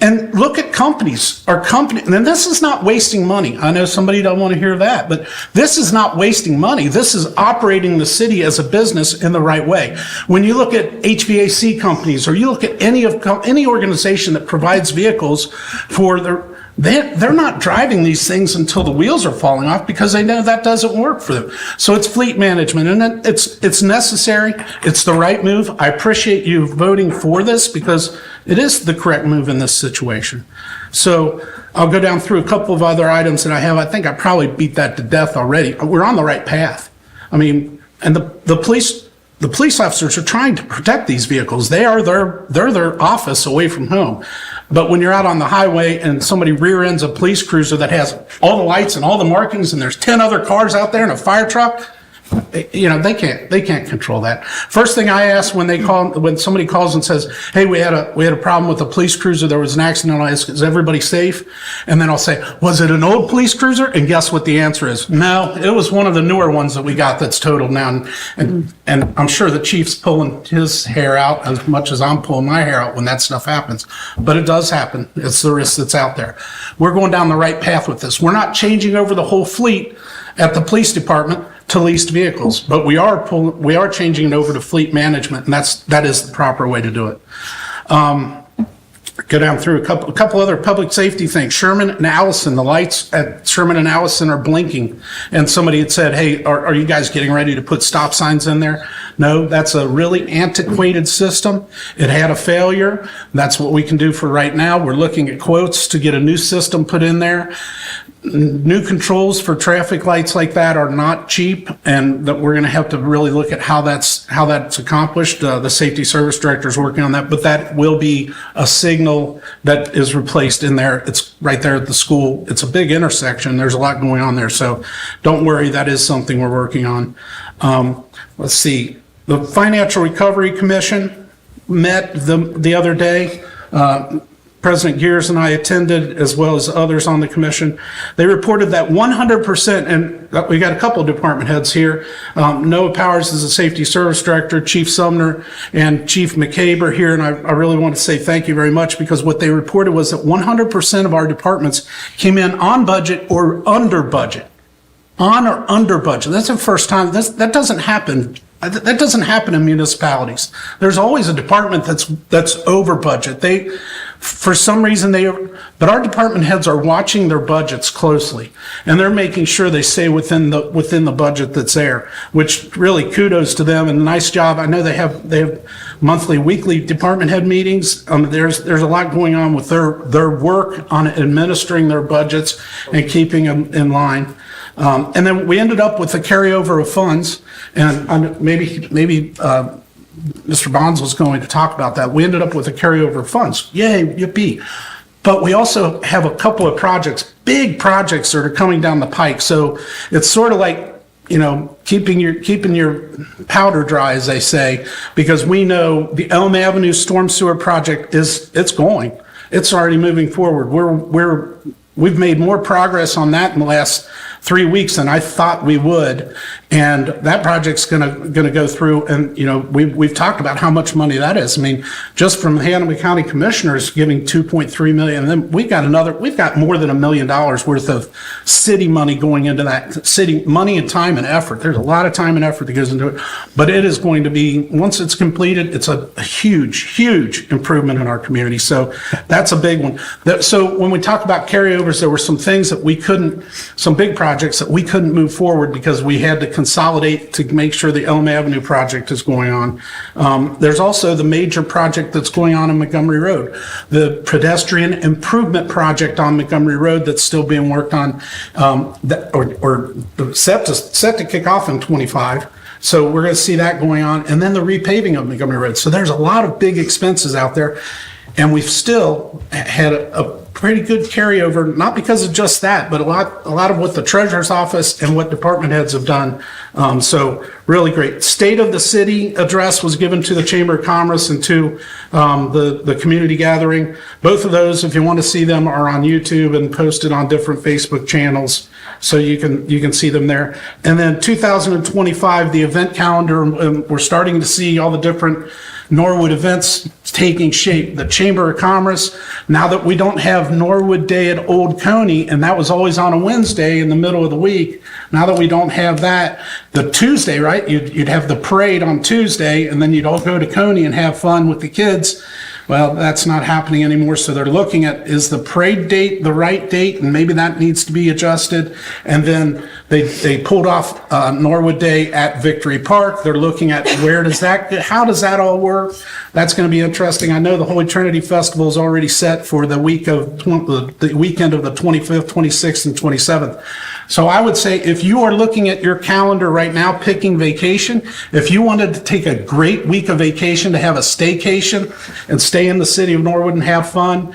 And look at companies, and this is not wasting money. I know somebody don't want to hear that, but this is not wasting money. This is operating the city as a business in the right way. When you look at HVAC companies, or you look at any organization that provides vehicles for they're not driving these things until the wheels are falling off because they know that doesn't work for them. So it's fleet management, and it's necessary. It's the right move. I appreciate you voting for this because it is the correct move in this situation. So I'll go down through a couple of other items that I have. I think I probably beat that to death already. We're on the right path. I mean, and the police officers are trying to protect these vehicles. They're their office away from home. But when you're out on the highway and somebody rear ends a police cruiser that has all the lights and all the markings and there's 10 other cars out there and a fire truck, you know, they can't control that. First thing I ask when somebody calls and says, "Hey, we had a problem with a police cruiser. There was an accident." I ask, "Is everybody safe?" And then I'll say, "Was it an old police cruiser?" And guess what the answer is? No, it was one of the newer ones that we got that's totaled now. And I'm sure the chief's pulling his hair out as much as I'm pulling my hair out when that stuff happens. But it does happen. It's the risk that's out there. We're going down the right path with this. We're not changing over the whole fleet at the police department to leased vehicles, but we are changing it over to fleet management, and that is the proper way to do it. Go down through a couple other public safety things. Sherman and Allison, the lights at Sherman and Allison are blinking, and somebody had said, "Hey, are you guys getting ready to put stop signs in there?" No, that's a really antiquated system. It had a failure. That's what we can do for right now. We're looking at quotes to get a new system put in there. New controls for traffic lights like that are not cheap, and that we're going to have to really look at how that's accomplished. The safety service director is working on that, but that will be a signal that is replaced in there. It's right there at the school. It's a big intersection. There's a lot going on there, so don't worry. That is something we're working on. Let's see. The Financial Recovery Commission met the other day. President Gears and I attended, as well as others on the commission. They reported that 100%, and we got a couple of department heads here. Noah Powers is the Safety Service Director, Chief Sumner and Chief McCabe are here, and I really want to say thank you very much, because what they reported was that 100% of our departments came in on budget or under budget. On or under budget. That's the first time. That doesn't happen. That doesn't happen in municipalities. There's always a department that's over budget. For some reason, but our department heads are watching their budgets closely, and they're making sure they stay within the budget that's there, which really kudos to them, and nice job. I know they have monthly, weekly department head meetings. There's a lot going on with their work on administering their budgets and keeping them in line. And then we ended up with a carryover of funds, and maybe Mr. Bonds was going to talk about that. We ended up with a carryover of funds. Yay, yippee. But we also have a couple of projects, big projects that are coming down the pike. So it's sort of like, keeping your powder dry, as they say, because we know the Elm Avenue Storm Sewer Project it's going. It's already moving forward. We've made more progress on that in the last 3 weeks than I thought we would, and that project's gonna go through. And we've talked about how much money that is. I mean, just from Hannibal County Commissioners giving $2.3 million, and then we've got more than $1 million worth of city money going into that. City money and time and effort. There's a lot of time and effort that goes into it, but it is going to be, once it's completed, it's a huge improvement in our community. So that's a big one. So when we talk about carryovers, there were some things that some big projects that we couldn't move forward because we had to consolidate to make sure the Elm Avenue project is going on. There's also the major project that's going on in Montgomery Road, the pedestrian improvement project on Montgomery Road that's still being worked on, or set to kick off in 25. So we're going to see that going on, and then the repaving of Montgomery Road. So there's a lot of big expenses out there, and we've still had a pretty good carryover, not because of just that, but a lot of what the treasurer's office and what department heads have done. So really great. State of the City address was given to the Chamber of Commerce and to the community gathering. Both of those, if you want to see them, are on YouTube and posted on different Facebook channels, so you can see them there. And then 2025, the event calendar, we're starting to see all the different Norwood events taking shape. The Chamber of Commerce, now that we don't have Norwood Day at Old Coney, and that was always on a Wednesday in the middle of the week, now that we don't have that, the Tuesday, right? You'd have the parade on Tuesday, and then you'd all go to Coney and have fun with the kids. Well, that's not happening anymore, so they're looking at, is the parade date the right date? And maybe that needs to be adjusted. And then they pulled off Norwood Day at Victory Park. They're looking at how does that all work? That's going to be interesting. I know the Holy Trinity Festival is already set for the weekend of the 25th, 26th, and 27th. So I would say, if you are looking at your calendar right now, picking vacation, if you wanted to take a great week of vacation, to have a staycation and stay in the city of Norwood and have fun,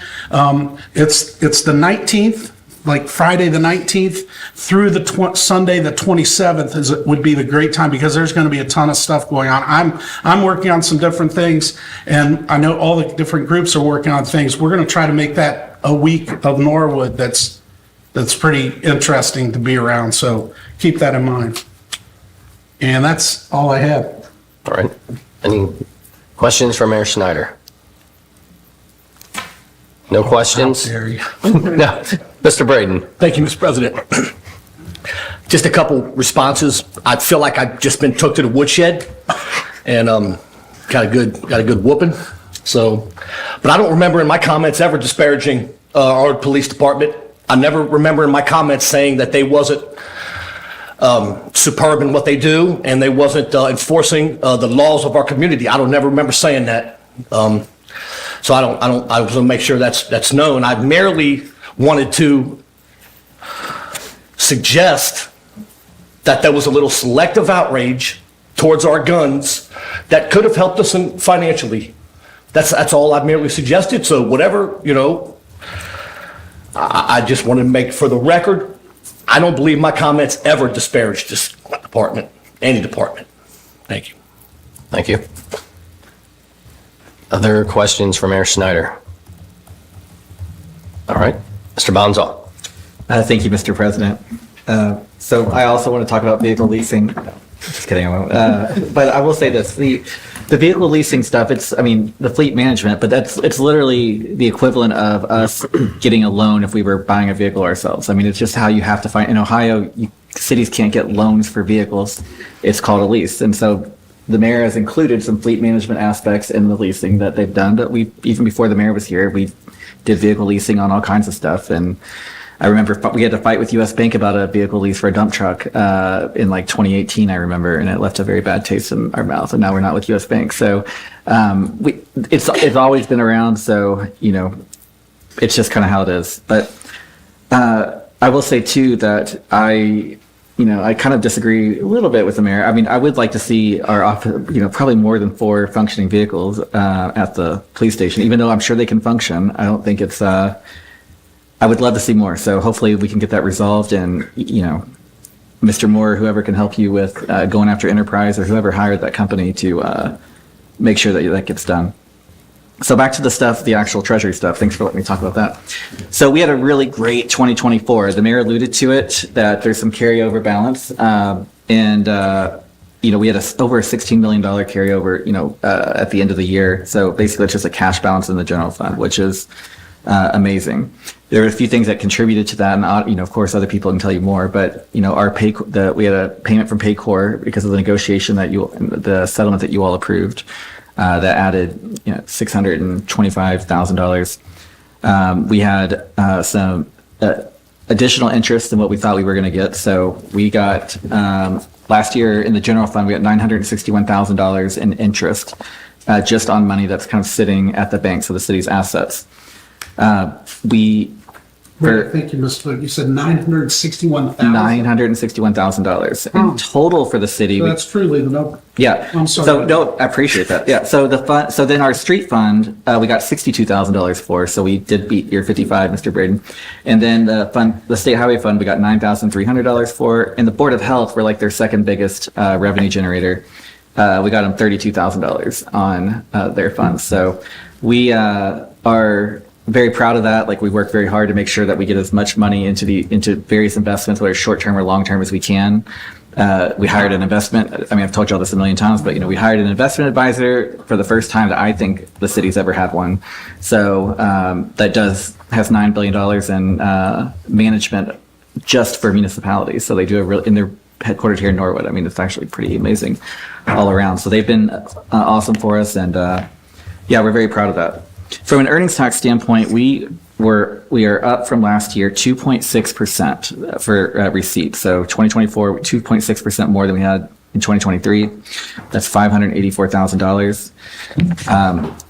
it's the 19th, like Friday the 19th through the Sunday the 27th would be the great time, because there's going to be a ton of stuff going on. I'm working on some different things, and I know all the different groups are working on things. We're going to try to make that a week of Norwood that's pretty interesting to be around, so keep that in mind. And that's all I have. All right. Any questions for Mayor Schneider? No questions? How dare you. No. Mr. Braden. Thank you, Mr. President. Just a couple responses. I feel like I've just been took to the woodshed and got a good whooping. So, but I don't remember in my comments ever disparaging our police department. I never remember in my comments saying that they wasn't superb in what they do, and they wasn't enforcing the laws of our community. I don't never remember saying that. So I want to make sure that's known. I merely wanted to suggest that there was a little selective outrage towards our guns that could have helped us financially. That's all I merely suggested. So whatever, I just want to make for the record, I don't believe my comments ever disparaged this department, any department. Thank you. Thank you. Other questions for Mayor Schneider? All right. Mr. Bonzall. Thank you, Mr. President. So I also want to talk about vehicle leasing. Just kidding. I won't. But I will say this, the vehicle leasing stuff, the fleet management, but it's literally the equivalent of us getting a loan if we were buying a vehicle ourselves. I mean, it's just how you have to find, in Ohio, cities can't get loans for vehicles. It's called a lease. And so the mayor has included some fleet management aspects in the leasing that they've done, but even before the mayor was here, we did vehicle leasing on all kinds of stuff. And I remember we had to fight with US Bank about a vehicle lease for a dump truck in like 2018, I remember, and it left a very bad taste in our mouth. And now we're not with US Bank. So it's always been around. So, it's just kind of how it is. But I will say, too, that I kind of disagree a little bit with the mayor. I mean, I would like to see our office, probably more than 4 functioning vehicles at the police station, even though I'm sure they can function. I don't think it's... I would love to see more. So hopefully we can get that resolved, and, Mr. Moore, whoever can help you with going after Enterprise or whoever hired that company to make sure that gets done. So back to the actual treasury stuff. Thanks for letting me talk about that. So we had a really great 2024. The mayor alluded to it, that there's some carryover balance. We had over a $16 million carryover, at the end of the year. So basically it's just a cash balance in the general fund, which is amazing. There were a few things that contributed to that, and of course, other people can tell you more. But we had a payment from Paycor because of the negotiation the settlement that you all approved, that added $625,000. We had some additional interest than what we thought we were going to get. So we got last year in the general fund, we got $961,000 in interest just on money that's kind of sitting at the bank, so the city's assets. Thank you, Mr. Clerk. You said $961,000. $961,000 in total for the city. So that's truly the number. Yeah. I'm sorry. So no, I appreciate that. Yeah. So then our street fund, we got $62,000 for. So we did beat your 55, Mr. Braden. And then the state highway fund, we got $9,300 for. And the Board of Health, we're like their second biggest revenue generator. We got them $32,000 on their funds. So we are very proud of that. Like, we work very hard to make sure that we get as much money into various investments, whether short-term or long-term, as we can. We hired an investment. I mean, I've told you all this a million times, but we hired an investment advisor for the first time that I think the city's ever had one. So that has $9 billion in management just for municipalities. So they do and they're headquartered here in Norwood. I mean, it's actually pretty amazing all around. So they've been awesome for us, and we're very proud of that. From an earnings tax standpoint, we are up from last year 2.6% for receipts. So 2024, 2.6% more than we had in 2023. That's $584,000.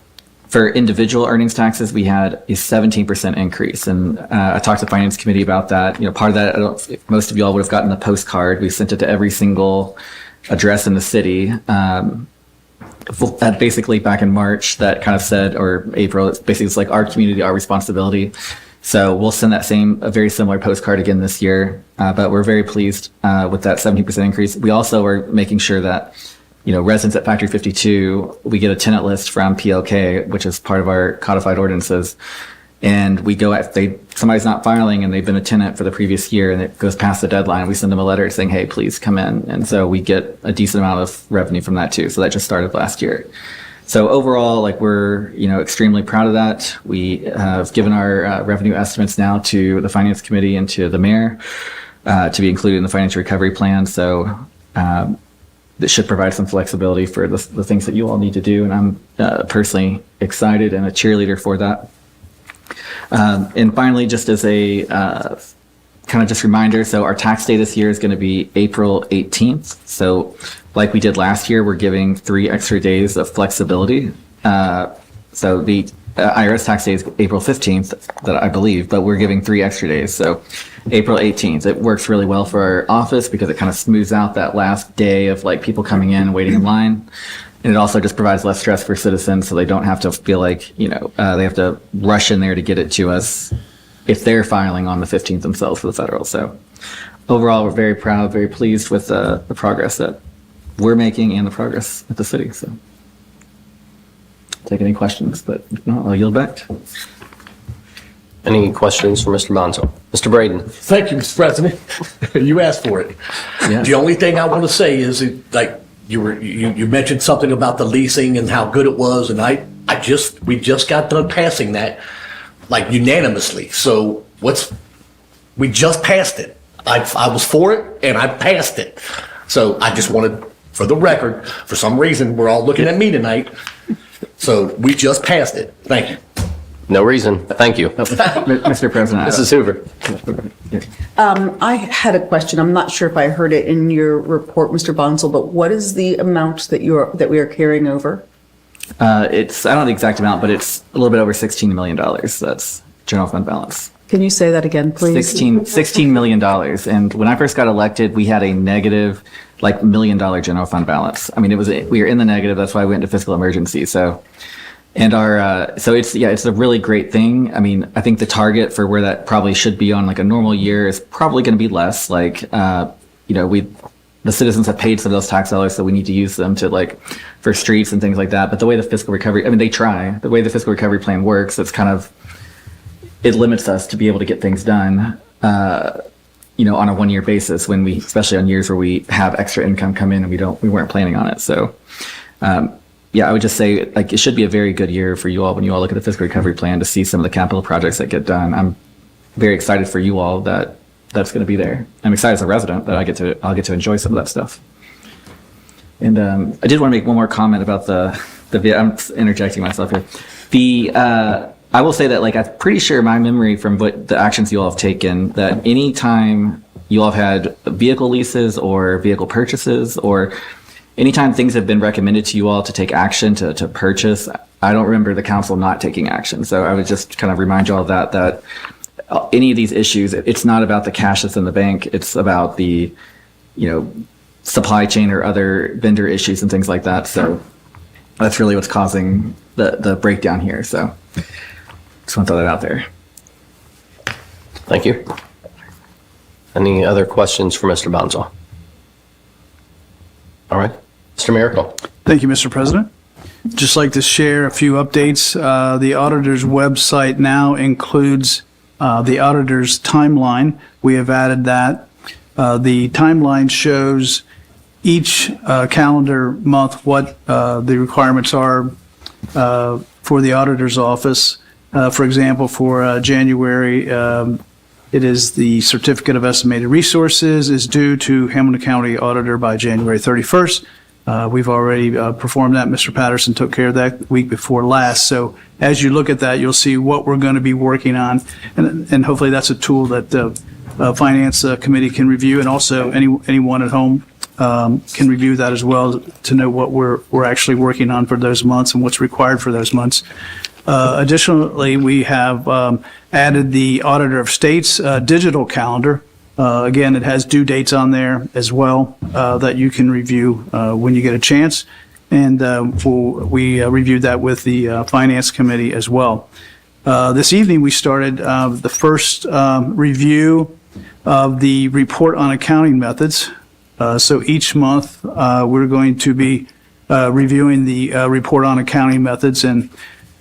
For individual earnings taxes, we had a 17% increase. And I talked to the Finance Committee about that. Part of that, most of you all would have gotten the postcard. We sent it to every single address in the city. Basically back in March, that kind of said, or April, it's like our community, our responsibility. So we'll send a very similar postcard again this year. But we're very pleased with that 17% increase. We also are making sure that, residents at Factory 52, we get a tenant list from PLK, which is part of our codified ordinances. And we go if somebody's not filing and they've been a tenant for the previous year and it goes past the deadline, we send them a letter saying, hey, please come in. And so we get a decent amount of revenue from that too. So that just started last year. So overall, we're, extremely proud of that. We have given our revenue estimates now to the Finance Committee and to the mayor to be included in the financial recovery plan. So that should provide some flexibility for the things that you all need to do. And I'm personally excited and a cheerleader for that. And finally, just as a kind of just reminder, so our tax day this year is going to be April 18th. So like we did last year, we're giving 3 extra days of flexibility. So the IRS tax day is April 15th, that I believe, but we're giving 3 extra days. So April 18th, it works really well for our office because it kind of smooths out that last day of people coming in and waiting in line. And it also just provides less stress for citizens, so they don't have to feel like, they have to rush in there to get it to us if they're filing on the 15th themselves for the federal. So overall, we're very proud, very pleased with the progress that we're making and the progress at the city. So take any questions, but if not, I'll yield back. Any questions for Mr. Bonzo? Mr. Braden? Thank you, Mr. President. You asked for it. Yeah. The only thing I want to say is, like, you mentioned something about the leasing and how good it was, and we just got done passing that, like, unanimously. So we just passed it. I was for it, and I passed it. So I just wanted, for the record, for some reason, we're all looking at me tonight. So we just passed it. Thank you. No reason. Thank you. Mr. President. Mrs. Hoover? I had a question. I'm not sure if I heard it in your report, Mr. Bonsall, but what is the amount that we are carrying over? I don't know the exact amount, but it's a little bit over $16 million. That's general fund balance. Can you say that again, please? $16 million. And when I first got elected, we had a negative, like, $1 million general fund balance. I mean, we were in the negative. That's why we went into fiscal emergency. So, and it's a really great thing. I mean, I think the target for where that probably should be on like a normal year is probably going to be less. Like, the citizens have paid some of those tax dollars, so we need to use them to, like, for streets and things like that. But the way the fiscal recovery, I mean, the way the fiscal recovery plan works, it limits us to be able to get things done, on a 1 year basis especially on years where we have extra income come in and we weren't planning on it. So, I would just say, like, it should be a very good year for you all when you all look at the fiscal recovery plan to see some of the capital projects that get done. I'm very excited for you all that's going to be there. I'm excited as a resident that I'll get to enjoy some of that stuff. And I did want to make one more comment about I'm interjecting myself here. I will say that, like, I'm pretty sure my memory from what the actions you all have taken, that any time you all have had vehicle leases or vehicle purchases, or anytime things have been recommended to you all to take action to purchase, I don't remember the council not taking action. So I would just kind of remind you all that any of these issues, it's not about the cash that's in the bank. It's about the, supply chain or other vendor issues and things like that. So that's really what's causing the breakdown here. So just want to throw that out there. Thank you. Any other questions for Mr. Bonzo? All right. Mr. Miracle? Thank you, Mr. President. Just like to share a few updates. The auditor's website now includes the auditor's timeline. We have added that. The timeline shows each calendar month what the requirements are for the auditor's office. For example, for January, it is the Certificate of Estimated Resources is due to Hamilton County Auditor by January 31st. We've already performed that. Mr. Patterson took care of that week before last. So as you look at that, you'll see what we're going to be working on. And hopefully that's a tool that the Finance Committee can review, and also anyone at home can review that as well to know what we're actually working on for those months and what's required for those months. Additionally, we have added the Auditor of State's digital calendar. Again, it has due dates on there as well that you can review when you get a chance. And we reviewed that with the Finance Committee as well. This evening, we started the first review of the report on accounting methods. So each month, we're going to be reviewing the report on accounting methods. And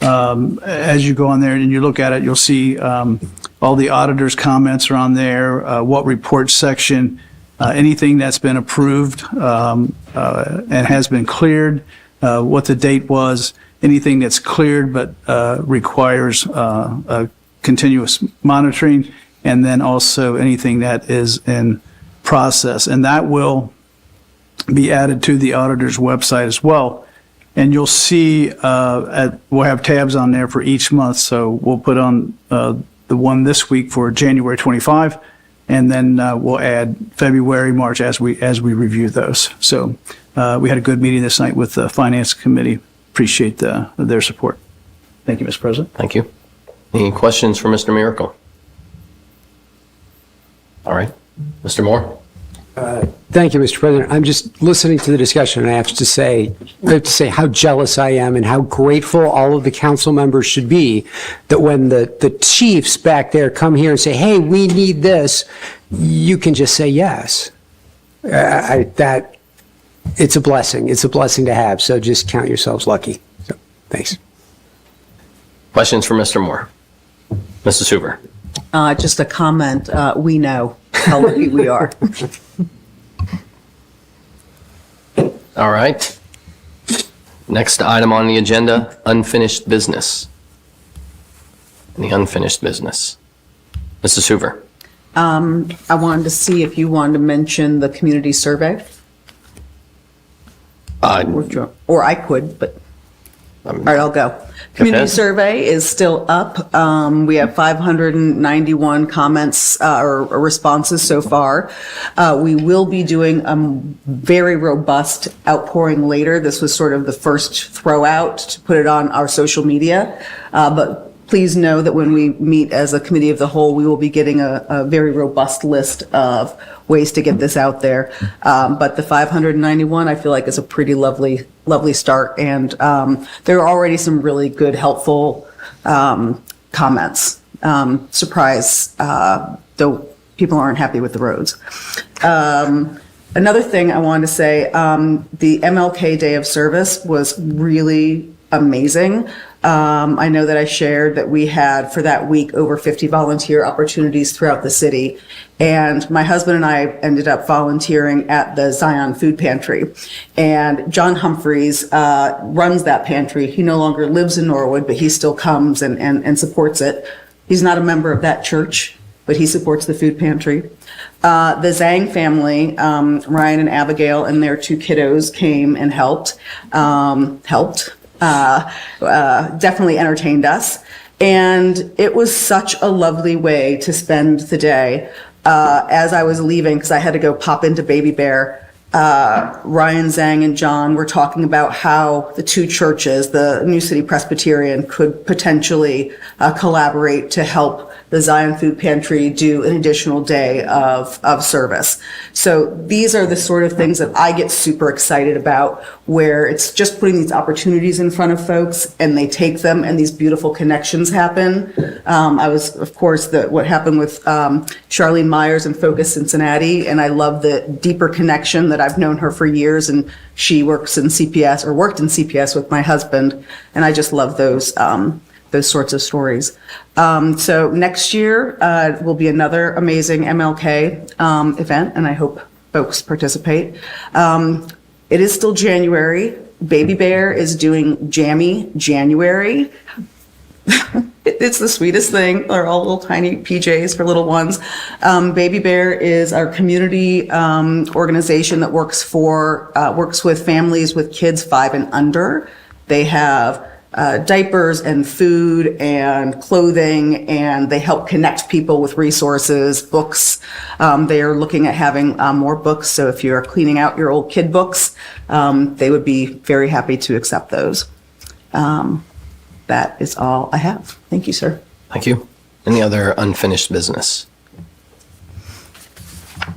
as you go on there and you look at it, you'll see all the auditor's comments are on there, what report section, anything that's been approved and has been cleared, what the date was, anything that's cleared but requires continuous monitoring, and then also anything that is in process. And that will be added to the auditor's website as well. And you'll see we'll have tabs on there for each month. So we'll put on the one this week for January 25, and then we'll add February, March as we review those. So we had a good meeting this night with the Finance Committee. Appreciate their support. Thank you, Mr. President. Thank you. Any questions for Mr. Miracle? All right. Mr. Moore? Thank you, Mr. President. I'm just listening to the discussion, and I have to say how jealous I am and how grateful all of the council members should be that when the chiefs back there come here and say, hey, we need this, you can just say yes. It's a blessing. It's a blessing to have. So just count yourselves lucky. So, thanks. Questions for Mr. Moore? Mrs. Hoover. Just a comment, we know how lucky we are. All right. Next item on the agenda, unfinished business. Any unfinished business? Mrs. Hoover. I wanted to see if you wanted to mention the community survey, or I could, but, all right, I'll go. Community ahead. survey is still up. We have 591 comments or responses so far. We will be doing a very robust outpouring later. This was sort of the first throw out to put it on our social media. But please know that when we meet as a committee of the whole, we will be getting a very robust list of ways to get this out there. But the 591, I feel like, is a pretty lovely start. And there are already some really good, helpful comments. Surprise, though people aren't happy with the roads. Another thing I wanted to say, the MLK Day of Service was really amazing. I know that I shared that we had for that week over 50 volunteer opportunities throughout the city. And my husband and I ended up volunteering at the Zion Food Pantry. And John Humphreys runs that pantry. He no longer lives in Norwood, but he still comes and supports it. He's not a member of that church, but he supports the food pantry. The Zhang family, Ryan and Abigail and their 2 kiddos came and helped. Definitely entertained us. And it was such a lovely way to spend the day. As I was leaving, because I had to go pop into Baby Bear, Ryan, Zhang, and John were talking about how the 2 churches, the New City Presbyterian, could potentially collaborate to help the Zion Food Pantry do an additional day of service. So these are the sort of things that I get super excited about, where it's just putting these opportunities in front of folks and they take them and these beautiful connections happen. I was, of course, what happened with Charlene Myers and Focus Cincinnati, and I love the deeper connection that I've known her for years, and she works in CPS, or worked in CPS with my husband, and I just love those sorts of stories. So next year will be another amazing MLK event, and I hope folks participate. It is still January. Baby Bear is doing Jammy January. It's the sweetest thing. They're all little tiny PJs for little ones. Baby Bear is our community organization that works with families with kids 5 and under. They have diapers and food and clothing, and they help connect people with resources, books. They are looking at having more books, so if you're cleaning out your old kid books, they would be very happy to accept those. That is all I have. Thank you, sir. Thank you. Any other unfinished business?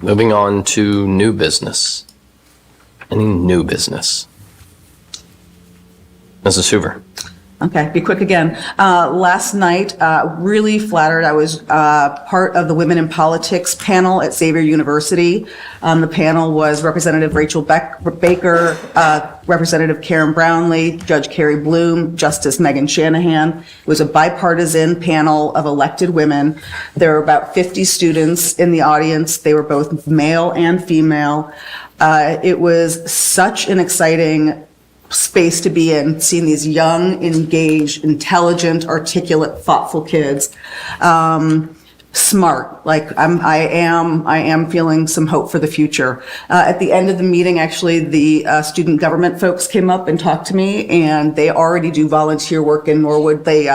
Moving on to new business. Any new business? Mrs. Hoover. Okay, be quick again. Last night, really flattered. I was part of the Women in Politics panel at Xavier University. The panel was Representative Rachel Baker, Representative Karen Brownlee, Judge Carrie Bloom, Justice Megan Shanahan. It was a bipartisan panel of elected women. There were about 50 students in the audience. They were both male and female. It was such an exciting space to be in, seeing these young, engaged, intelligent, articulate, thoughtful kids. Smart. Like I am feeling some hope for the future. At the end of the meeting, actually, the student government folks came up and talked to me, and they already do volunteer work in Norwood. They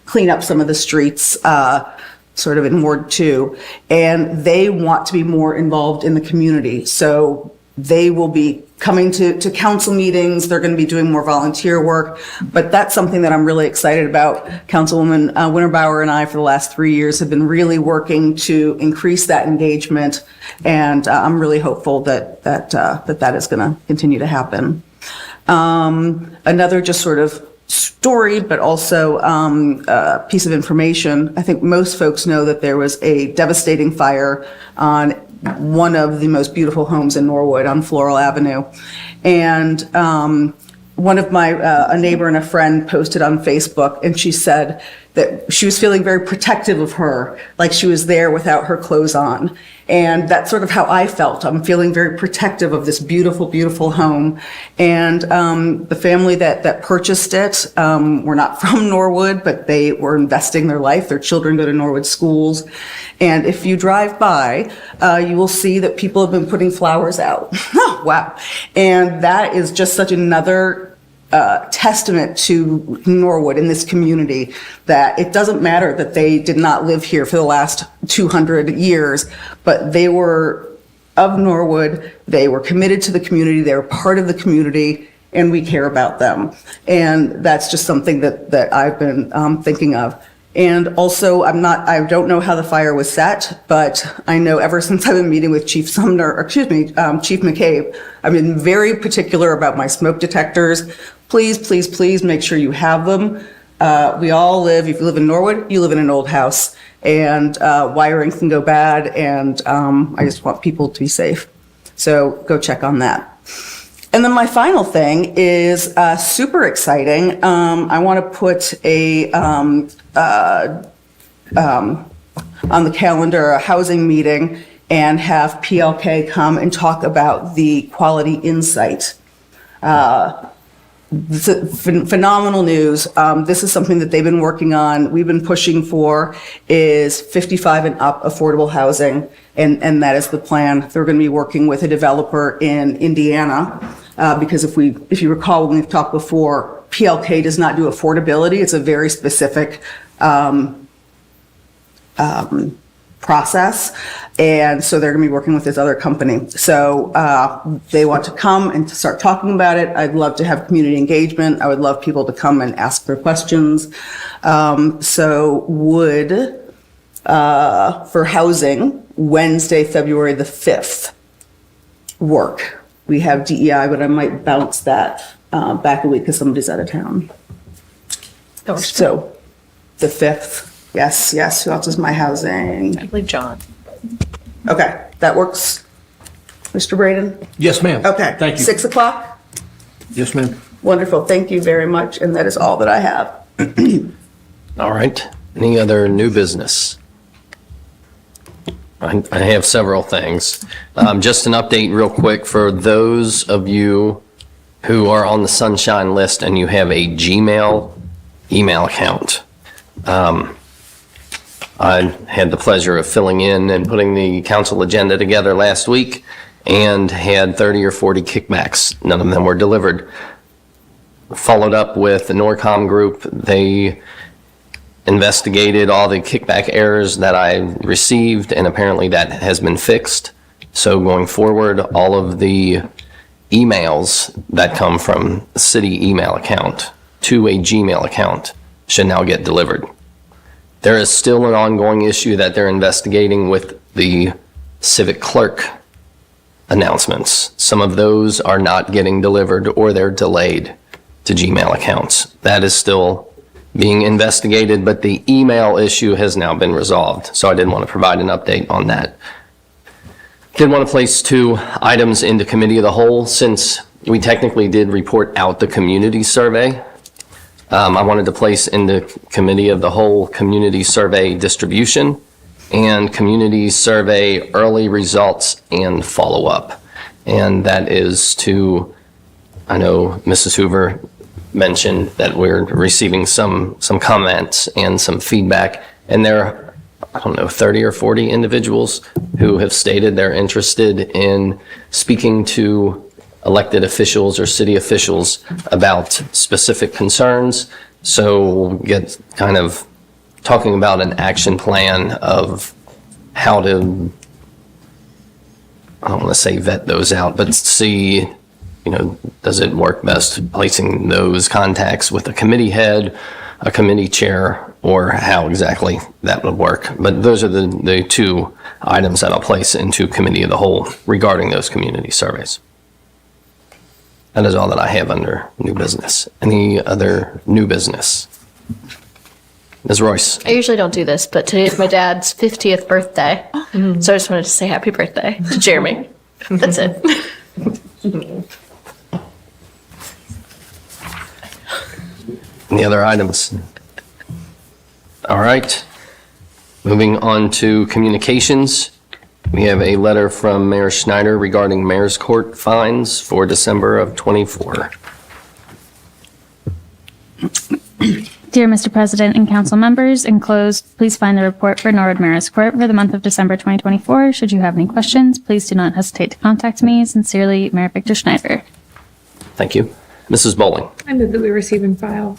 clean up some of the streets, sort of in Ward 2, and they want to be more involved in the community. So they will be coming to council meetings. They're going to be doing more volunteer work, but that's something that I'm really excited about. Councilwoman Winterbauer and I, for the last 3 years, have been really working to increase that engagement, and I'm really hopeful that is going to continue to happen. Another just sort of story, but also a piece of information. I think most folks know that there was a devastating fire on one of the most beautiful homes in Norwood on Floral Avenue. And one of my, a neighbor and a friend posted on Facebook, and she said that she was feeling very protective of her, like she was there without her clothes on. And that's sort of how I felt. I'm feeling very protective of this beautiful, beautiful home. And the family that purchased it were not from Norwood, but they were investing their life. Their children go to Norwood schools. And if you drive by, you will see that people have been putting flowers out. Oh, wow. And that is just such another testament to Norwood in this community, that it doesn't matter that they did not live here for the last 200 years, but they were of Norwood, they were committed to the community, they were part of the community, and we care about them. And that's just something that I've been thinking of. And also, I don't know how the fire was set, but I know ever since I've been meeting with Chief McCabe, I've been very particular about my smoke detectors. Please, please, please make sure you have them. We all live, if you live in Norwood, you live in an old house, and wiring can go bad, and I just want people to be safe. So go check on that. And then my final thing is super exciting. I want to put on the calendar a housing meeting and have PLK come and talk about the quality insight. Phenomenal news. This is something that they've been working on. We've been pushing for is 55 and up affordable housing, and that is the plan. They're going to be working with a developer in Indiana, because if you recall when we've talked before, PLK does not do affordability. It's a very specific process. And so they're going to be working with this other company. So they want to come and to start talking about it. I'd love to have community engagement. I would love people to come and ask their questions. So would, for housing, Wednesday, February the 5th, work? We have DEI, but I might bounce that back a week because somebody's out of town. So the 5th. Yes, yes. Who else is my housing? I believe John. Okay, that works. Mr. Braden? Yes, ma'am. Okay. Thank you. 6 o'clock? Yes, ma'am. Wonderful. Thank you very much. And that is all that I have. All right. Any other new business? I have several things. Just an update real quick for those of you who are on the Sunshine list and you have a Gmail email account. I had the pleasure of filling in and putting the council agenda together last week and had 30 or 40 kickbacks. None of them were delivered. Followed up with the Norcom group. They investigated all the kickback errors that I received, and apparently that has been fixed. So going forward, all of the emails that come from the city email account to a Gmail account should now get delivered. There is still an ongoing issue that they're investigating with the civic clerk announcements. Some of those are not getting delivered or they're delayed to Gmail accounts. That is still being investigated, but the email issue has now been resolved. So I did want to provide an update on that. Did want to place 2 items into committee of the whole since we technically did report out the community survey. I wanted to place in the committee of the whole community survey distribution and community survey early results and follow-up. And that is to, I know Mrs. Hoover mentioned that we're receiving some comments and some feedback, and there are, I don't know, 30 or 40 individuals who have stated they're interested in speaking to elected officials or city officials about specific concerns. So we'll get kind of talking about an action plan of how to, I don't want to say vet those out, but see, does it work best placing those contacts with a committee head, a committee chair, or how exactly that would work. But those are the 2 items that I'll place into committee of the whole regarding those community surveys. That is all that I have under new business. Any other new business? Ms. Royce? I usually don't do this, but today is my dad's 50th birthday. So I just wanted to say happy birthday to Jeremy. That's it. Any other items? All right. Moving on to communications. We have a letter from Mayor Schneider regarding Mayor's Court fines for December of '24. Dear Mr. President and council members, enclosed, please find the report for Norwood Mayor's Court for the month of December 2024. Should you have any questions, please do not hesitate to contact me. Sincerely, Mayor Victor Schneider. Thank you. Mrs. Bowling. I move that we receive and file.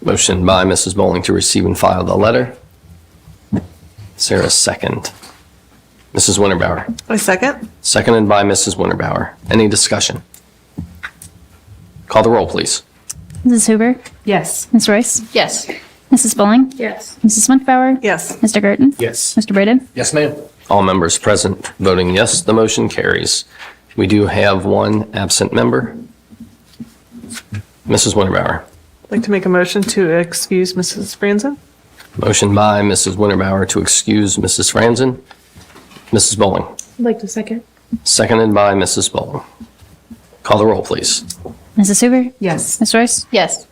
Motion by Mrs. Bowling to receive and file the letter. Is there a second? Mrs. Winterbauer. I second. Seconded by Mrs. Winterbauer. Any discussion? Call the roll, please. Mrs. Hoover. Yes. Ms. Royce. Yes. Mrs. Bowling. Yes. Mrs. Winterbauer. Yes. Mr. Gerton. Yes. Mr. Braden. Yes, ma'am. All members present voting yes, the motion carries. We do have one absent member. Mrs. Winterbauer. I'd like to make a motion to excuse Mrs. Franzen. Motion by Mrs. Winterbauer to excuse Mrs. Franzen. Mrs. Bowling. I'd like to second. Seconded by Mrs. Bowling. Call the roll, please. Mrs. Hoover. Yes. Ms. Royce. Yes.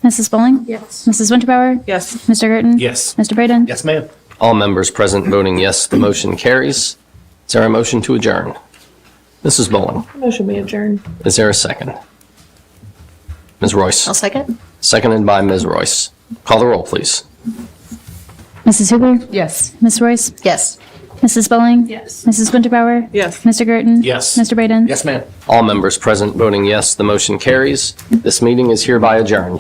Mrs. Bowling. Yes. Mrs. Winterbauer. Yes. Mr. Gerton. Yes. Mr. Braden. Yes, ma'am. All members present voting yes, the motion carries. Is there a motion to adjourn? Mrs. Bowling. Motion we adjourn. Is there a second? Ms. Royce. I'll second. Seconded by Ms. Royce. Call the roll, please. Mrs. Hoover. Yes. Ms. Royce. Yes. Mrs. Bowling. Yes. Mrs. Winterbauer. Yes. Mr. Gerton. Yes. Mr. Braden. Yes, ma'am. All members present voting yes, the motion carries. This meeting is hereby adjourned.